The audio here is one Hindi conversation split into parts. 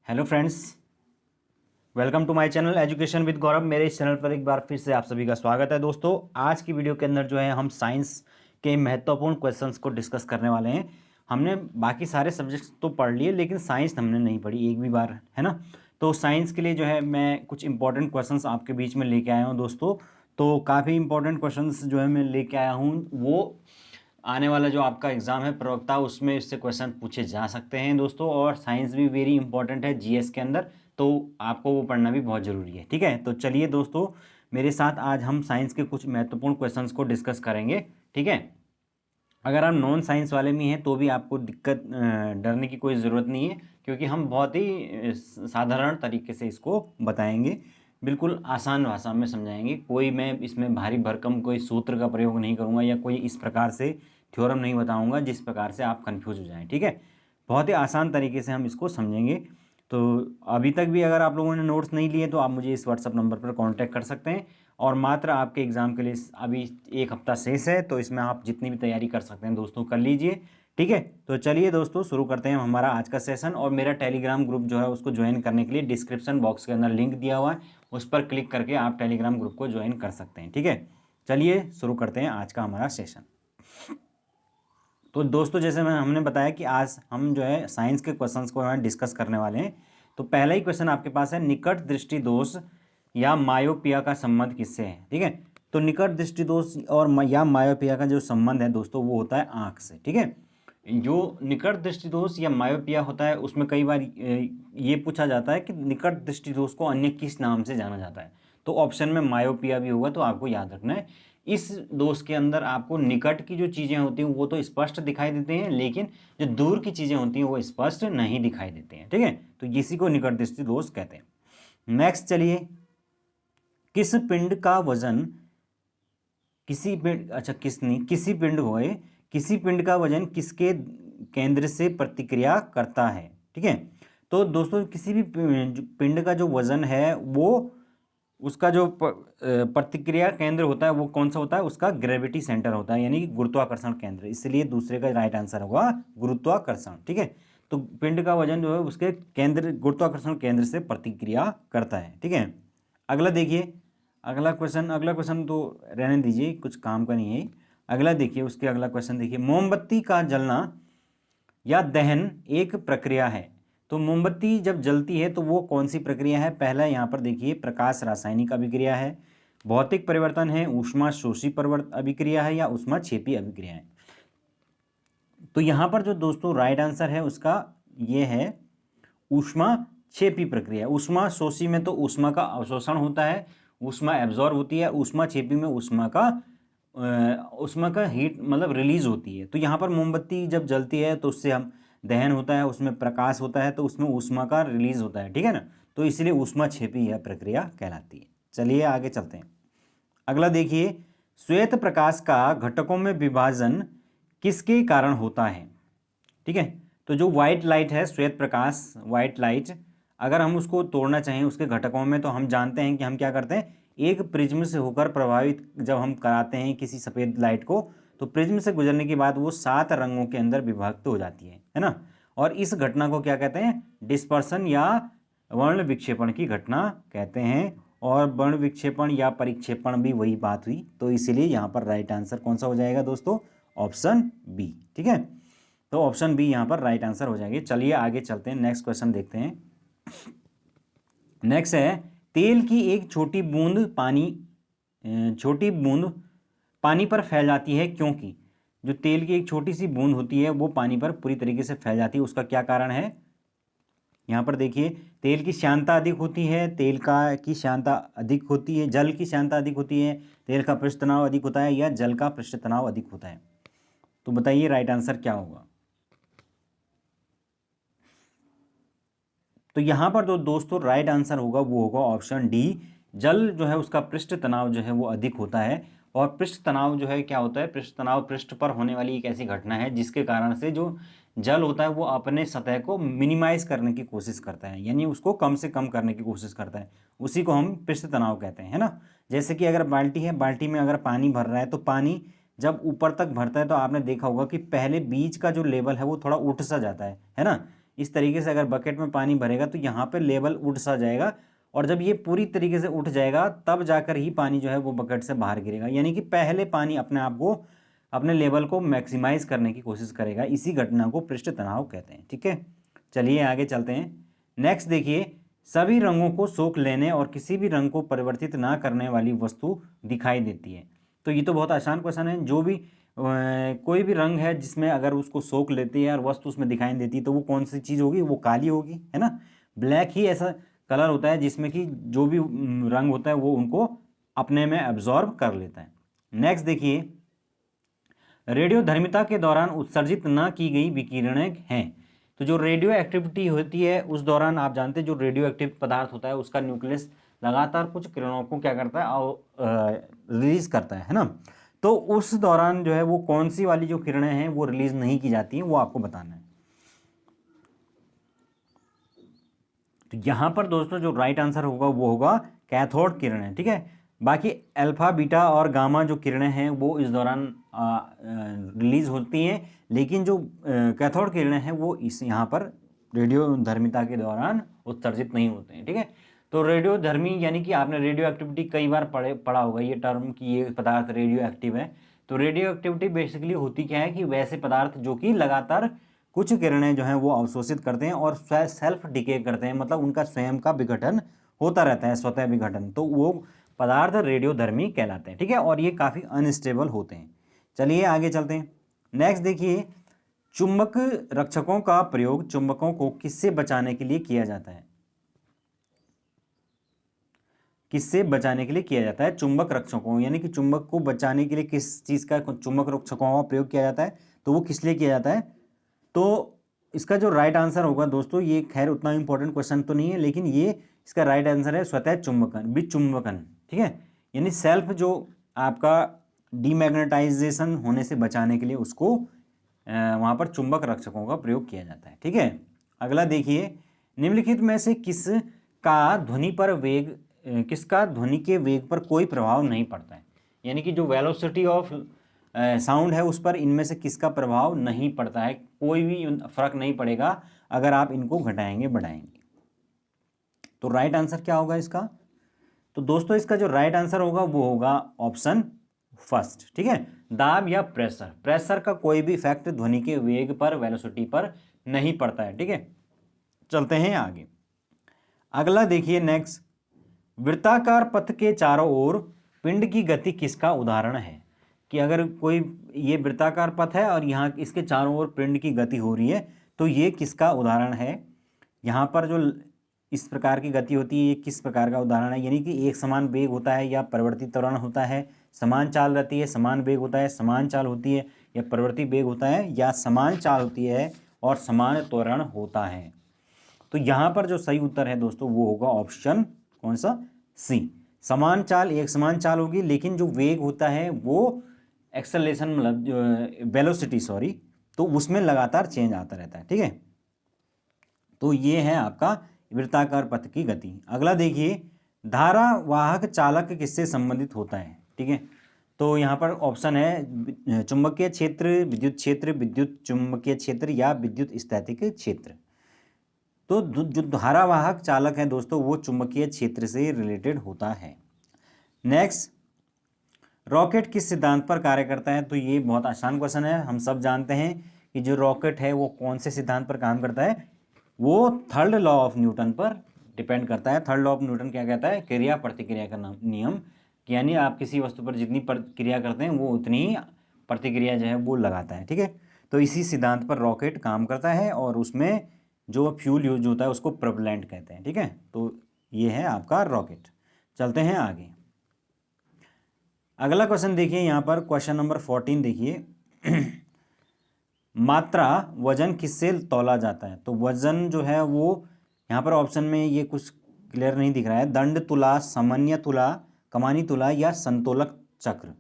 Hello friends, welcome to my channel education with Gaurav. मेरे इस चैनल पर एक बार फिर से आप सभी का स्वागत है। दोस्तों, आज की वीडियो के अंदर जो है हम साइंस के महत्वपूर्ण क्वेश्चंस को डिस्कस करने वाले हैं। हमने बाकी सारे सब्जेक्ट्स तो पढ़ लिए, लेकिन साइंस हमने नहीं पढ़ी एक भी बार, है ना। तो साइंस के लिए जो है मैं कुछ इंपॉर्टेंट क्वेश्चंस आपके बीच में लेके आया हूँ दोस्तों। तो काफ़ी इंपॉर्टेंट क्वेश्चंस जो है मैं लेके आया हूँ, वो आने वाला जो आपका एग्ज़ाम है प्रवक्ता, उसमें इससे क्वेश्चन पूछे जा सकते हैं दोस्तों। और साइंस भी वेरी इंपॉर्टेंट है जीएस के अंदर, तो आपको वो पढ़ना भी बहुत ज़रूरी है। ठीक है, तो चलिए दोस्तों, मेरे साथ आज हम साइंस के कुछ महत्वपूर्ण क्वेश्चंस को डिस्कस करेंगे। ठीक है, अगर आप नॉन साइंस वाले में हैं तो भी आपको दिक्कत डरने की कोई ज़रूरत नहीं है, क्योंकि हम बहुत ही साधारण तरीके से इसको बताएंगे, बिल्कुल आसान भाषा में समझाएंगे। कोई मैं इसमें भारी भरकम कोई सूत्र का प्रयोग नहीं करूँगा या कोई इस प्रकार से थ्योरम नहीं बताऊँगा जिस प्रकार से आप कन्फ्यूज हो जाएँ। ठीक है, बहुत ही आसान तरीके से हम इसको समझेंगे। तो अभी तक भी अगर आप लोगों ने नोट्स नहीं लिए तो आप मुझे इस व्हाट्सअप नंबर पर कांटेक्ट कर सकते हैं। और मात्र आपके एग्ज़ाम के लिए अभी एक हफ्ता शेष है, तो इसमें आप जितनी भी तैयारी कर सकते हैं दोस्तों कर लीजिए। ठीक है, तो चलिए दोस्तों शुरू करते हैं हमारा आज का सेशन। और मेरा टेलीग्राम ग्रुप जो है उसको ज्वाइन करने के लिए डिस्क्रिप्शन बॉक्स के अंदर लिंक दिया हुआ है, उस पर क्लिक करके आप टेलीग्राम ग्रुप को ज्वाइन कर सकते हैं। ठीक है, चलिए शुरू करते हैं आज का हमारा सेशन। तो दोस्तों, जैसे हमने बताया कि आज हम जो है साइंस के क्वेश्चंस को डिस्कस करने वाले हैं। तो पहला ही क्वेश्चन आपके पास है, निकट दृष्टि दोष या मायोपिया का संबंध किससे है। ठीक है, तो निकट दृष्टि दोष और या मायोपिया का जो संबंध है दोस्तों, वो होता है आँख से। ठीक है, जो निकट दृष्टि दोष या मायोपिया होता है उसमें कई बार ये पूछा जाता है कि निकट दृष्टि दोष को अन्य किस नाम से जाना जाता है। तो ऑप्शन में मायोपिया भी होगा, तो आपको याद रखना है इस दोष के अंदर आपको निकट की जो चीज़ें होती हैं वो तो स्पष्ट दिखाई देते हैं, लेकिन जो दूर की चीज़ें होती हैं वो स्पष्ट नहीं दिखाई देते हैं। ठीक है, तो इसी को निकट दृष्टि दोष कहते हैं। नेक्स्ट चलिए, किस पिंड का वजन किसी पिंड अच्छा किस नहीं किसी पिंड होए किसी पिंड का वजन किसके केंद्र से प्रतिक्रिया करता है। ठीक है, तो दोस्तों किसी भी पिंड का जो वजन है वो उसका जो प्रतिक्रिया केंद्र होता है वो कौन सा होता है, उसका ग्रेविटी सेंटर होता है, यानी कि गुरुत्वाकर्षण केंद्र। इसलिए दूसरे का राइट आंसर होगा गुरुत्वाकर्षण। ठीक है, तो पिंड का वजन जो है उसके केंद्र गुरुत्वाकर्षण केंद्र से प्रतिक्रिया करता है। ठीक है, अगला देखिए, अगला क्वेश्चन तो रहने दीजिए, कुछ काम का नहीं है। अगला देखिए, उसके अगला क्वेश्चन देखिए, मोमबत्ती का जलना या दहन एक प्रक्रिया है। तो मोमबत्ती जब जलती है तो वो कौन सी प्रक्रिया है। पहला यहाँ पर देखिए, प्रकाश रासायनिक अभिक्रिया है, भौतिक परिवर्तन है, ऊष्मा शोषी परिवर्तन अभिक्रिया है, या ऊष्मा छेपी अभिक्रिया है। तो यहाँ पर जो दोस्तों राइट आंसर है उसका ये है ऊष्मा छेपी प्रक्रिया। ऊष्मा शोषी में तो ऊष्मा का अवशोषण होता है, ऊष्मा एब्जॉर्ब होती है। ऊष्मा छेपी में ऊष्मा का हीट मतलब रिलीज होती है। तो यहाँ पर मोमबत्ती जब जलती है तो उससे हम दहन होता है, उसमें प्रकाश होता है, तो उसमें ऊष्मा का रिलीज होता है। ठीक है ना, तो इसलिए ऊष्मा छेपी यह प्रक्रिया कहलाती है। चलिए आगे चलते हैं। अगला देखिए, श्वेत प्रकाश का घटकों में विभाजन किसके कारण होता है। ठीक है, तो जो व्हाइट लाइट है, श्वेत प्रकाश व्हाइट लाइट, अगर हम उसको तोड़ना चाहें उसके घटकों में, तो हम जानते हैं कि हम क्या करते हैं, एक प्रिज्म से होकर प्रभावित जब हम कराते हैं किसी सफ़ेद लाइट को, तो प्रिज्म से गुजरने के बाद वो 7 रंगों के अंदर विभक्त हो जाती है ना। और इस घटना को क्या कहते हैं, डिस्पर्सन या वर्ण विक्षेपण की घटना कहते हैं। और वर्ण विक्षेपण या परिक्षेपण भी वही बात हुई, तो इसीलिए यहाँ पर राइट आंसर कौन सा हो जाएगा दोस्तों, ऑप्शन बी। ठीक है, तो ऑप्शन बी यहाँ पर राइट आंसर हो जाएंगे। चलिए आगे चलते हैं, नेक्स्ट क्वेश्चन देखते हैं। नेक्स्ट है, तेल की एक छोटी बूंद पानी पर फैल जाती है क्योंकि। जो तेल की एक छोटी सी बूंद होती है वो पानी पर पूरी तरीके से फैल जाती है, उसका क्या कारण है। यहाँ पर देखिए, तेल की श्यानता अधिक होती है, तेल का की श्यानता अधिक होती है, जल की श्यानता अधिक होती है, तेल का पृष्ठ तनाव अधिक होता है, या जल का पृष्ठ तनाव अधिक होता है। तो बताइए राइट आंसर क्या होगा। तो यहाँ पर जो दोस्तों राइट आंसर होगा वो होगा ऑप्शन डी, जल जो है उसका पृष्ठ तनाव जो है वो अधिक होता है। और पृष्ठ तनाव जो है क्या होता है, पृष्ठ तनाव पृष्ठ पर होने वाली एक ऐसी घटना है जिसके कारण से जो जल होता है वो अपने सतह को मिनिमाइज करने की कोशिश करता है, यानी उसको कम से कम करने की कोशिश करता है। उसी को हम पृष्ठ तनाव कहते हैं, है ना। जैसे कि अगर बाल्टी है, बाल्टी में अगर पानी भर रहा है तो पानी जब ऊपर तक भरता है तो आपने देखा होगा कि पहले बीच का जो लेवल है वो थोड़ा उठ सा जाता है ना। इस तरीके से अगर बकेट में पानी भरेगा तो यहाँ पे लेवल उठ सा जाएगा, और जब ये पूरी तरीके से उठ जाएगा तब जाकर ही पानी जो है वो बकेट से बाहर गिरेगा। यानी कि पहले पानी अपने आप को, अपने लेवल को मैक्सिमाइज करने की कोशिश करेगा। इसी घटना को पृष्ठ तनाव कहते हैं। ठीक है, चलिए आगे चलते हैं। नेक्स्ट देखिए, सभी रंगों को सोख लेने और किसी भी रंग को परिवर्तित ना करने वाली वस्तु दिखाई देती है। तो ये तो बहुत आसान क्वेश्चन है। जो भी कोई भी रंग है जिसमें अगर उसको सोख लेती है और वस्तु उसमें दिखाई देती है तो वो कौन सी चीज़ होगी? वो काली होगी, है ना। ब्लैक ही ऐसा कलर होता है जिसमें कि जो भी रंग होता है वो उनको अपने में एब्जॉर्ब कर लेता है। नेक्स्ट देखिए, रेडियोधर्मिता के दौरान उत्सर्जित न की गई विकिरणें हैं। तो जो रेडियो एक्टिविटी होती है उस दौरान आप जानते हैं जो रेडियो एक्टिव पदार्थ होता है उसका न्यूक्लियस लगातार कुछ किरणों को क्या करता है, रिलीज करता है ना। तो उस दौरान जो है वो कौन सी वाली जो किरणें हैं वो रिलीज नहीं की जाती हैं, वो आपको बताना है। तो यहां पर दोस्तों जो राइट आंसर होगा वो होगा कैथोड किरणें। ठीक है, बाकी अल्फा बीटा और गामा जो किरणें हैं वो इस दौरान रिलीज होती हैं, लेकिन जो कैथोड किरणें हैं वो इस यहाँ पर रेडियोधर्मिता के दौरान उत्सर्जित नहीं होते हैं। ठीक है, तो रेडियोधर्मी यानी कि आपने रेडियो एक्टिविटी कई बार पढ़ा होगा ये टर्म कि ये पदार्थ रेडियो एक्टिव है। तो रेडियो एक्टिविटी बेसिकली होती क्या है कि वैसे पदार्थ जो कि लगातार कुछ किरणें जो हैं वो अवशोषित करते हैं और सेल्फ डिके करते हैं, मतलब उनका स्वयं का विघटन होता रहता है, स्वतः विघटन, तो वो पदार्थ रेडियोधर्मी कहलाते हैं। ठीक है, और ये काफ़ी अनस्टेबल होते हैं। चलिए आगे चलते हैं। नेक्स्ट देखिए, चुंबक रक्षकों का प्रयोग चुंबकों को किससे बचाने के लिए किया जाता है? किससे बचाने के लिए किया जाता है? चुंबक रक्षकों, यानी कि चुंबक को बचाने के लिए किस चीज़ का चुंबक रक्षकों का प्रयोग किया जाता है? तो वो किस लिए किया जाता है? तो इसका जो राइट आंसर होगा दोस्तों, ये खैर उतना इंपॉर्टेंट क्वेश्चन तो नहीं है, लेकिन ये इसका राइट आंसर है स्वतः चुंबकन, विचुंबकन। ठीक है, यानी सेल्फ जो आपका डीमैग्नेटाइजेशन होने से बचाने के लिए उसको वहाँ पर चुंबक रक्षकों का प्रयोग किया जाता है। ठीक है, अगला देखिए, निम्नलिखित में से किसका ध्वनि के वेग पर कोई प्रभाव नहीं पड़ता है? यानी कि जो वेलोसिटी ऑफ साउंड है उस पर इनमें से किसका प्रभाव नहीं पड़ता है? कोई भी फर्क नहीं पड़ेगा अगर आप इनको घटाएंगे बढ़ाएंगे। तो राइट आंसर क्या होगा इसका? तो दोस्तों इसका जो राइट आंसर होगा वो होगा ऑप्शन फर्स्ट। ठीक है, दाब या प्रेशर का कोई भी इफेक्ट ध्वनि के वेग पर, वेलोसिटी पर नहीं पड़ता है। ठीक है, चलते हैं आगे। अगला देखिए, नेक्स्ट, वृत्ताकार पथ के चारों ओर पिंड की गति किसका उदाहरण है? कि अगर कोई ये वृत्ताकार पथ है और यहाँ इसके चारों ओर पिंड की गति हो रही है तो ये किसका उदाहरण है? यहाँ पर जो इस प्रकार की गति होती है ये किस प्रकार का उदाहरण है? यानी कि एक समान वेग होता है या परिवर्तित त्वरण होता है, समान चाल रहती है, समान वेग होता है, समान चाल होती है, या परिवर्तित वेग होता है, या समान चाल होती है और समान त्वरण होता है। तो यहाँ पर जो सही उत्तर है दोस्तों वो होगा ऑप्शन कौन सा? सी। समान चाल, एक समान चाल होगी, लेकिन जो वेग होता है वो एक्सेलरेशन, मतलब वेलोसिटी सॉरी, तो उसमें लगातार चेंज आता रहता है। ठीक है, तो ये है आपका वृत्ताकार पथ की गति। अगला देखिए, धारावाहक चालक किससे संबंधित होता है? ठीक है, तो यहाँ पर ऑप्शन है चुंबकीय क्षेत्र, विद्युत क्षेत्र, विद्युत चुंबकीय क्षेत्र, या विद्युत स्थैतिक क्षेत्र। तो जो धारावाहक चालक है दोस्तों वो चुंबकीय क्षेत्र से रिलेटेड होता है। नेक्स्ट, रॉकेट किस सिद्धांत पर कार्य करता है? तो ये बहुत आसान क्वेश्चन है। हम सब जानते हैं कि जो रॉकेट है वो कौन से सिद्धांत पर काम करता है? वो थर्ड लॉ ऑफ न्यूटन पर डिपेंड करता है। थर्ड लॉ ऑफ न्यूटन क्या कहता है? क्रिया प्रतिक्रिया का नियम, यानी आप किसी वस्तु पर जितनी क्रिया करते हैं वो उतनी ही प्रतिक्रिया जो है वो लगाता है। ठीक है, तो इसी सिद्धांत पर रॉकेट काम करता है और उसमें जो फ्यूल यूज होता है उसको प्रोपेलेंट कहते हैं। ठीक है, तो ये है आपका रॉकेट। चलते हैं आगे। अगला क्वेश्चन देखिए, यहाँ पर क्वेश्चन नंबर 14 देखिए। मात्रा वजन किससे तौला जाता है? तो वजन जो है वो यहाँ पर ऑप्शन में ये कुछ क्लियर नहीं दिख रहा है। दंड तुला, सामान्य तुला, कमानी तुला, या संतोलक चक्र।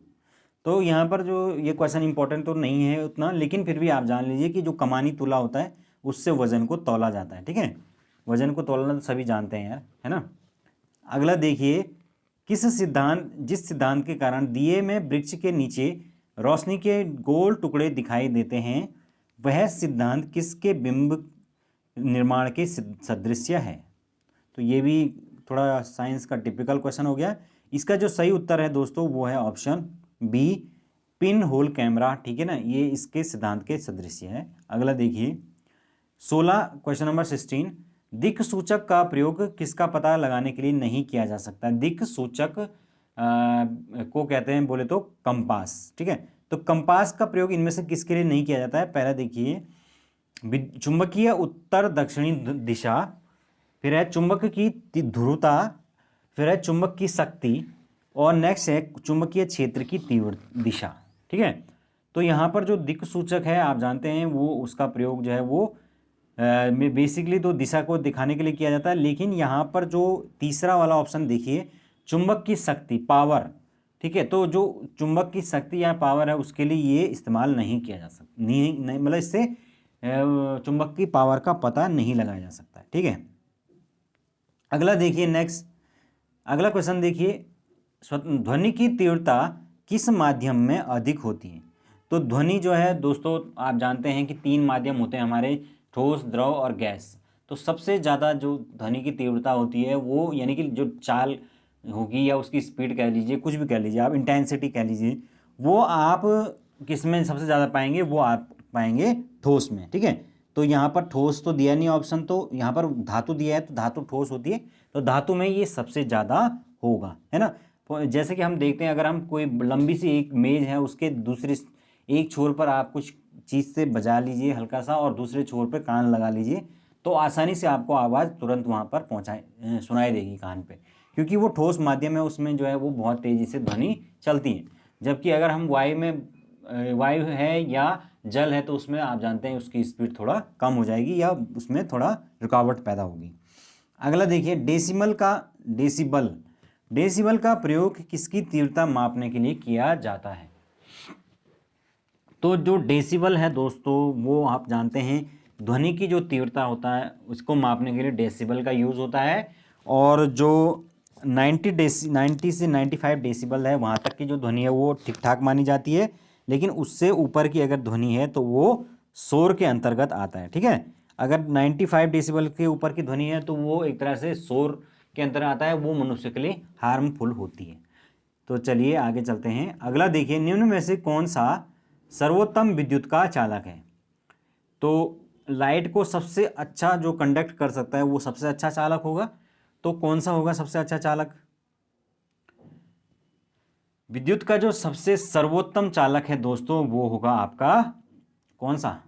तो यहाँ पर जो ये क्वेश्चन इंपॉर्टेंट तो नहीं है उतना, लेकिन फिर भी आप जान लीजिए कि जो कमानी तुला होता है उससे वजन को तौला जाता है। ठीक है, वजन को तौलना तो सभी जानते हैं यार, है ना। अगला देखिए, जिस सिद्धांत के कारण दिए में वृक्ष के नीचे रोशनी के गोल टुकड़े दिखाई देते हैं वह सिद्धांत किसके बिंब निर्माण के सदृश्य है। तो ये भी थोड़ा साइंस का टिपिकल क्वेश्चन हो गया। इसका जो सही उत्तर है दोस्तों वो है option B, pin hole camera, ठीक है ना, ये इसके सिद्धांत के सदृश्य है। अगला देखिए 16, क्वेश्चन नंबर 16, दिक् सूचक का प्रयोग किसका पता लगाने के लिए नहीं किया जा सकता। दिक् सूचक को कहते हैं बोले तो कंपास, ठीक है। तो कंपास का प्रयोग इनमें से किसके लिए नहीं किया जाता है। पहला देखिए चुंबकीय उत्तर दक्षिणी दिशा, फिर है चुंबक की ध्रुवता, फिर है चुंबक की शक्ति, और नेक्स्ट है चुंबकीय क्षेत्र की तीव्र दिशा, ठीक है। तो यहाँ पर जो दिक् सूचक है आप जानते हैं वो उसका प्रयोग जो है वो बेसिकली तो दिशा को दिखाने के लिए किया जाता है, लेकिन यहाँ पर जो तीसरा वाला ऑप्शन देखिए चुंबक की शक्ति, पावर, ठीक है, तो जो चुंबक की शक्ति या पावर है उसके लिए ये इस्तेमाल नहीं किया जा सकता, नहीं मतलब इससे चुंबक की पावर का पता नहीं लगाया जा सकता है, ठीक है। अगला देखिए नेक्स्ट, अगला क्वेश्चन देखिए ध्वनि की तीव्रता किस माध्यम में अधिक होती है। तो ध्वनि जो है दोस्तों आप जानते हैं कि 3 माध्यम होते हैं हमारे, ठोस, द्रव और गैस। तो सबसे ज़्यादा जो ध्वनि की तीव्रता होती है वो यानी कि जो चाल होगी या उसकी स्पीड कह लीजिए, कुछ भी कह लीजिए आप, इंटेंसिटी कह लीजिए, वो आप किस में सबसे ज़्यादा पाएंगे, वो आप पाएंगे ठोस में, ठीक है। तो यहाँ पर ठोस तो दिया नहीं ऑप्शन, तो यहाँ पर धातु दिया है, तो धातु ठोस होती है, तो धातु में ये सबसे ज़्यादा होगा, है ना। जैसे कि हम देखते हैं अगर हम कोई लंबी सी एक मेज है उसके दूसरी एक छोर पर आप कुछ चीज़ से बजा लीजिए हल्का सा और दूसरे छोर पर कान लगा लीजिए, तो आसानी से आपको आवाज़ तुरंत वहाँ पर पहुँचाए सुनाई देगी कान पे, क्योंकि वो ठोस माध्यम है, उसमें जो है वो बहुत तेज़ी से ध्वनि चलती है। जबकि अगर हम वायु है या जल है तो उसमें आप जानते हैं उसकी स्पीड थोड़ा कम हो जाएगी या उसमें थोड़ा रुकावट पैदा होगी। अगला देखिए डेसिबल का प्रयोग किसकी तीव्रता मापने के लिए किया जाता है। तो जो डेसिबल है दोस्तों वो आप जानते हैं ध्वनि की जो तीव्रता होता है उसको मापने के लिए डेसिबल का यूज़ होता है, और जो 90 से 95 डेसिबल है वहाँ तक की जो ध्वनि है वो ठीक ठाक मानी जाती है, लेकिन उससे ऊपर की अगर ध्वनि है तो वो शोर के अंतर्गत आता है, ठीक है। अगर 95 डेसिबल के ऊपर की ध्वनि है तो वो एक तरह से शोर के अंतर्गत आता है, वो मनुष्य के लिए हार्मफुल होती है। तो चलिए आगे चलते हैं। अगला देखिए निम्न में से कौन सा सर्वोत्तम विद्युत का चालक है। तो लाइट को सबसे अच्छा जो कंडक्ट कर सकता है वो सबसे अच्छा चालक होगा, तो कौन सा होगा सबसे अच्छा चालक। विद्युत का जो सबसे सर्वोत्तम चालक है दोस्तों वो होगा आपका कौन सा,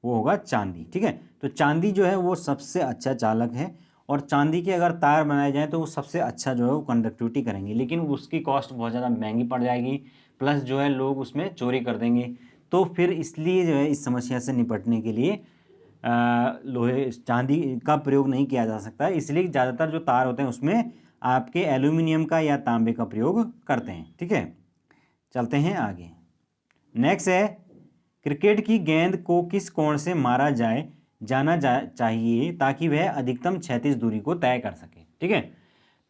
वो होगा चांदी, ठीक है। तो चांदी जो है वो सबसे अच्छा चालक है, और चांदी के अगर तार बनाए जाएं तो वो सबसे अच्छा जो है वो कंडक्टिविटी करेंगे, लेकिन उसकी कॉस्ट बहुत ज़्यादा महंगी पड़ जाएगी, प्लस जो है लोग उसमें चोरी कर देंगे। तो फिर इसलिए जो है इस समस्या से निपटने के लिए लोहे चांदी का प्रयोग नहीं किया जा सकता, इसलिए ज़्यादातर जो तार होते हैं उसमें आपके एल्यूमिनियम का या तांबे का प्रयोग करते हैं, ठीक है। चलते हैं आगे। नेक्स्ट है क्रिकेट की गेंद को किस कोण से मारा जाना चाहिए ताकि वह अधिकतम क्षैतिज दूरी को तय कर सके, ठीक है।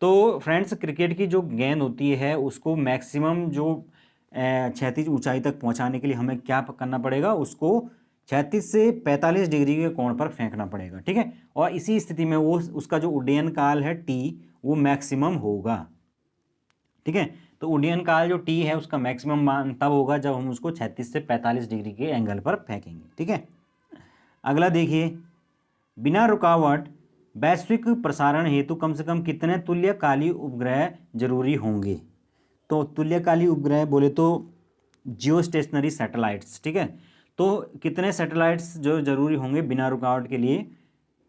तो फ्रेंड्स क्रिकेट की जो गेंद होती है उसको मैक्सिमम जो क्षैतिज ऊंचाई तक पहुंचाने के लिए हमें क्या करना पड़ेगा, उसको 36 से 45 डिग्री के कोण पर फेंकना पड़ेगा, ठीक है। और इसी स्थिति में वो उसका जो उड्डयन काल है टी वो मैक्सिमम होगा, ठीक है। तो उड्डयन काल जो टी है उसका मैक्सिमम मान तब होगा जब हम उसको 36 से 45 डिग्री के एंगल पर फेंकेंगे, ठीक है। अगला देखिए बिना रुकावट वैश्विक प्रसारण हेतु कम से कम कितने तुल्यकाली उपग्रह जरूरी होंगे। तो तुल्यकाली उपग्रह बोले तो जियो स्टेशनरी सैटेलाइट्स, ठीक है। तो कितने सैटेलाइट्स जो जरूरी होंगे बिना रुकावट के लिए।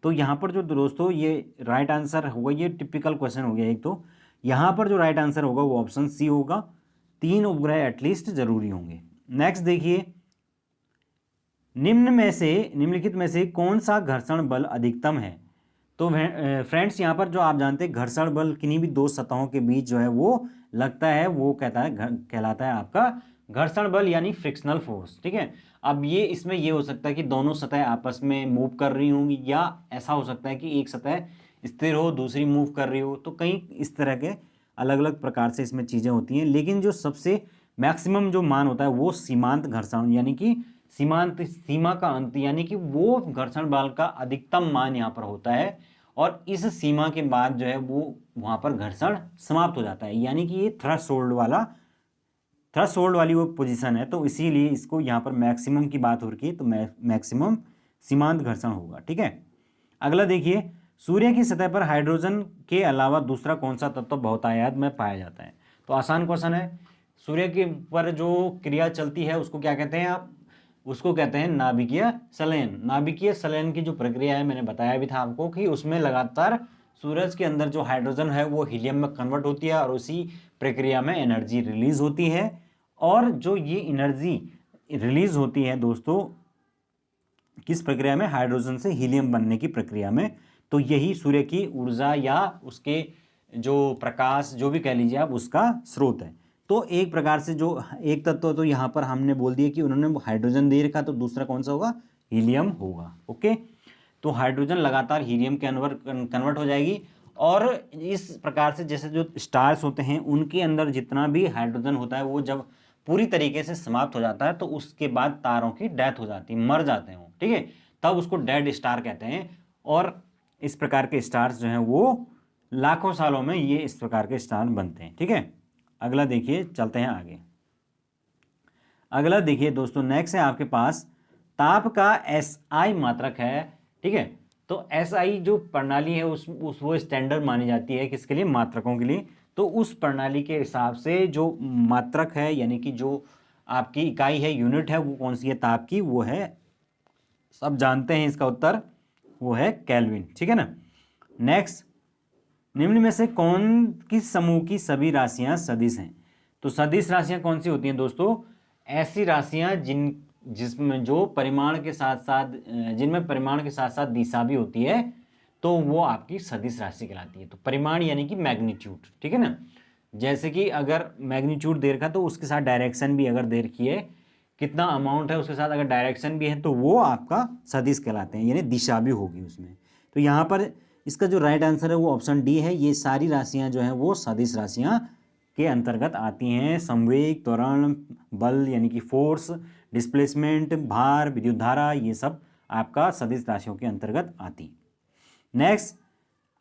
तो यहाँ पर जो दोस्तों ये राइट आंसर होगा, ये टिपिकल क्वेश्चन हो गया एक, तो यहाँ पर जो राइट आंसर होगा वो ऑप्शन सी होगा, 3 उपग्रह एटलीस्ट जरूरी होंगे। नेक्स्ट देखिए निम्नलिखित में से कौन सा घर्षण बल अधिकतम है। तो फ्रेंड्स यहाँ पर जो आप जानते हैं घर्षण बल किन्हीं भी दो सतहों के बीच जो है वो लगता है वो कहलाता है आपका घर्षण बल यानी फ्रिक्शनल फोर्स, ठीक है। अब ये इसमें ये हो सकता है कि दोनों सतह आपस में मूव कर रही होंगी, या ऐसा हो सकता है कि एक सतह स्थिर हो दूसरी मूव कर रही हो, तो कई इस तरह के अलग अलग प्रकार से इसमें चीज़ें होती हैं, लेकिन जो सबसे मैक्सिमम जो मान होता है वो सीमांत घर्षण यानी कि सीमांत, सीमा का अंत, यानी कि वो घर्षण बल का अधिकतम मान यहाँ पर होता है और इस सीमा के बाद जो है वो वहाँ पर घर्षण समाप्त हो जाता है, यानी कि ये थ्रेशोल्ड वाली वो पोजीशन है। तो इसीलिए इसको यहाँ पर मैक्सिमम की बात हो रही है, तो मैक्सिमम सीमांत घर्षण होगा। ठीक है, अगला देखिए, सूर्य की सतह पर हाइड्रोजन के अलावा दूसरा कौन सा तत्व बहुतायत में पाया जाता है? तो आसान क्वेश्चन है। सूर्य के पर जो क्रिया चलती है उसको क्या कहते हैं आप? उसको कहते हैं नाभिकीय संलयन। नाभिकीय संलयन की जो प्रक्रिया है, मैंने बताया भी था आपको कि उसमें लगातार सूरज के अंदर जो हाइड्रोजन है वो हीलियम में कन्वर्ट होती है और उसी प्रक्रिया में एनर्जी रिलीज होती है। और जो ये एनर्जी रिलीज होती है दोस्तों, किस प्रक्रिया में? हाइड्रोजन से हीलियम बनने की प्रक्रिया में। तो यही सूर्य की ऊर्जा या उसके जो प्रकाश, जो भी कह लीजिए आप, उसका स्रोत है। तो एक प्रकार से जो एक तत्व तो यहाँ पर हमने बोल दिया कि उन्होंने हाइड्रोजन दे रखा, तो दूसरा कौन सा होगा? हीलियम होगा। ओके, तो हाइड्रोजन लगातार हीलियम के कन्वर्ट हो जाएगी और इस प्रकार से जैसे जो स्टार्स होते हैं उनके अंदर जितना भी हाइड्रोजन होता है वो जब पूरी तरीके से समाप्त हो जाता है तो उसके बाद तारों की डेथ हो जाती है, मर जाते हैं वो। ठीक है, तब उसको डेड स्टार कहते हैं। और इस प्रकार के स्टार्स जो हैं वो लाखों सालों में ये इस प्रकार के स्टार बनते हैं। ठीक है, अगला देखिए, चलते हैं आगे। अगला देखिए दोस्तों, नेक्स्ट है आपके पास ताप का SI मात्रक है। ठीक है, तो SI जो प्रणाली है उस वो स्टैंडर्ड मानी जाती है किसके लिए? मात्रकों के लिए। तो उस प्रणाली के हिसाब से जो मात्रक है, यानी कि जो आपकी इकाई है, यूनिट है, वो कौन सी है ताप की? वो है, सब जानते हैं इसका उत्तर, वो है केल्विन। ठीक है ना। नेक्स्ट, निम्न में से कौन किस समूह की सभी राशियां सदिश हैं? तो सदिश राशियां कौन सी होती हैं दोस्तों? ऐसी राशियां जिसमें जो परिमाण के साथ साथ जिनमें परिमाण के साथ साथ दिशा भी होती है, तो वो आपकी सदिश राशि कहलाती है। तो परिमाण यानी कि मैग्नीट्यूड। ठीक है ना, जैसे कि अगर मैग्नीट्यूड दे रखा तो उसके साथ डायरेक्शन भी अगर दे रखी है, कितना अमाउंट है उसके साथ अगर डायरेक्शन भी है, तो वो आपका सदिश कहलाते हैं, यानी दिशा भी होगी उसमें। तो यहाँ पर इसका जो राइट आंसर है वो ऑप्शन डी है। ये सारी राशियां जो हैं वो सदिश राशियां के अंतर्गत आती हैं। संवेग, त्वरण, बल यानी कि फोर्स, डिस्प्लेसमेंट, भार, विद्युत धारा, ये सब आपका सदिश राशियों के अंतर्गत आती हैं। नेक्स्ट,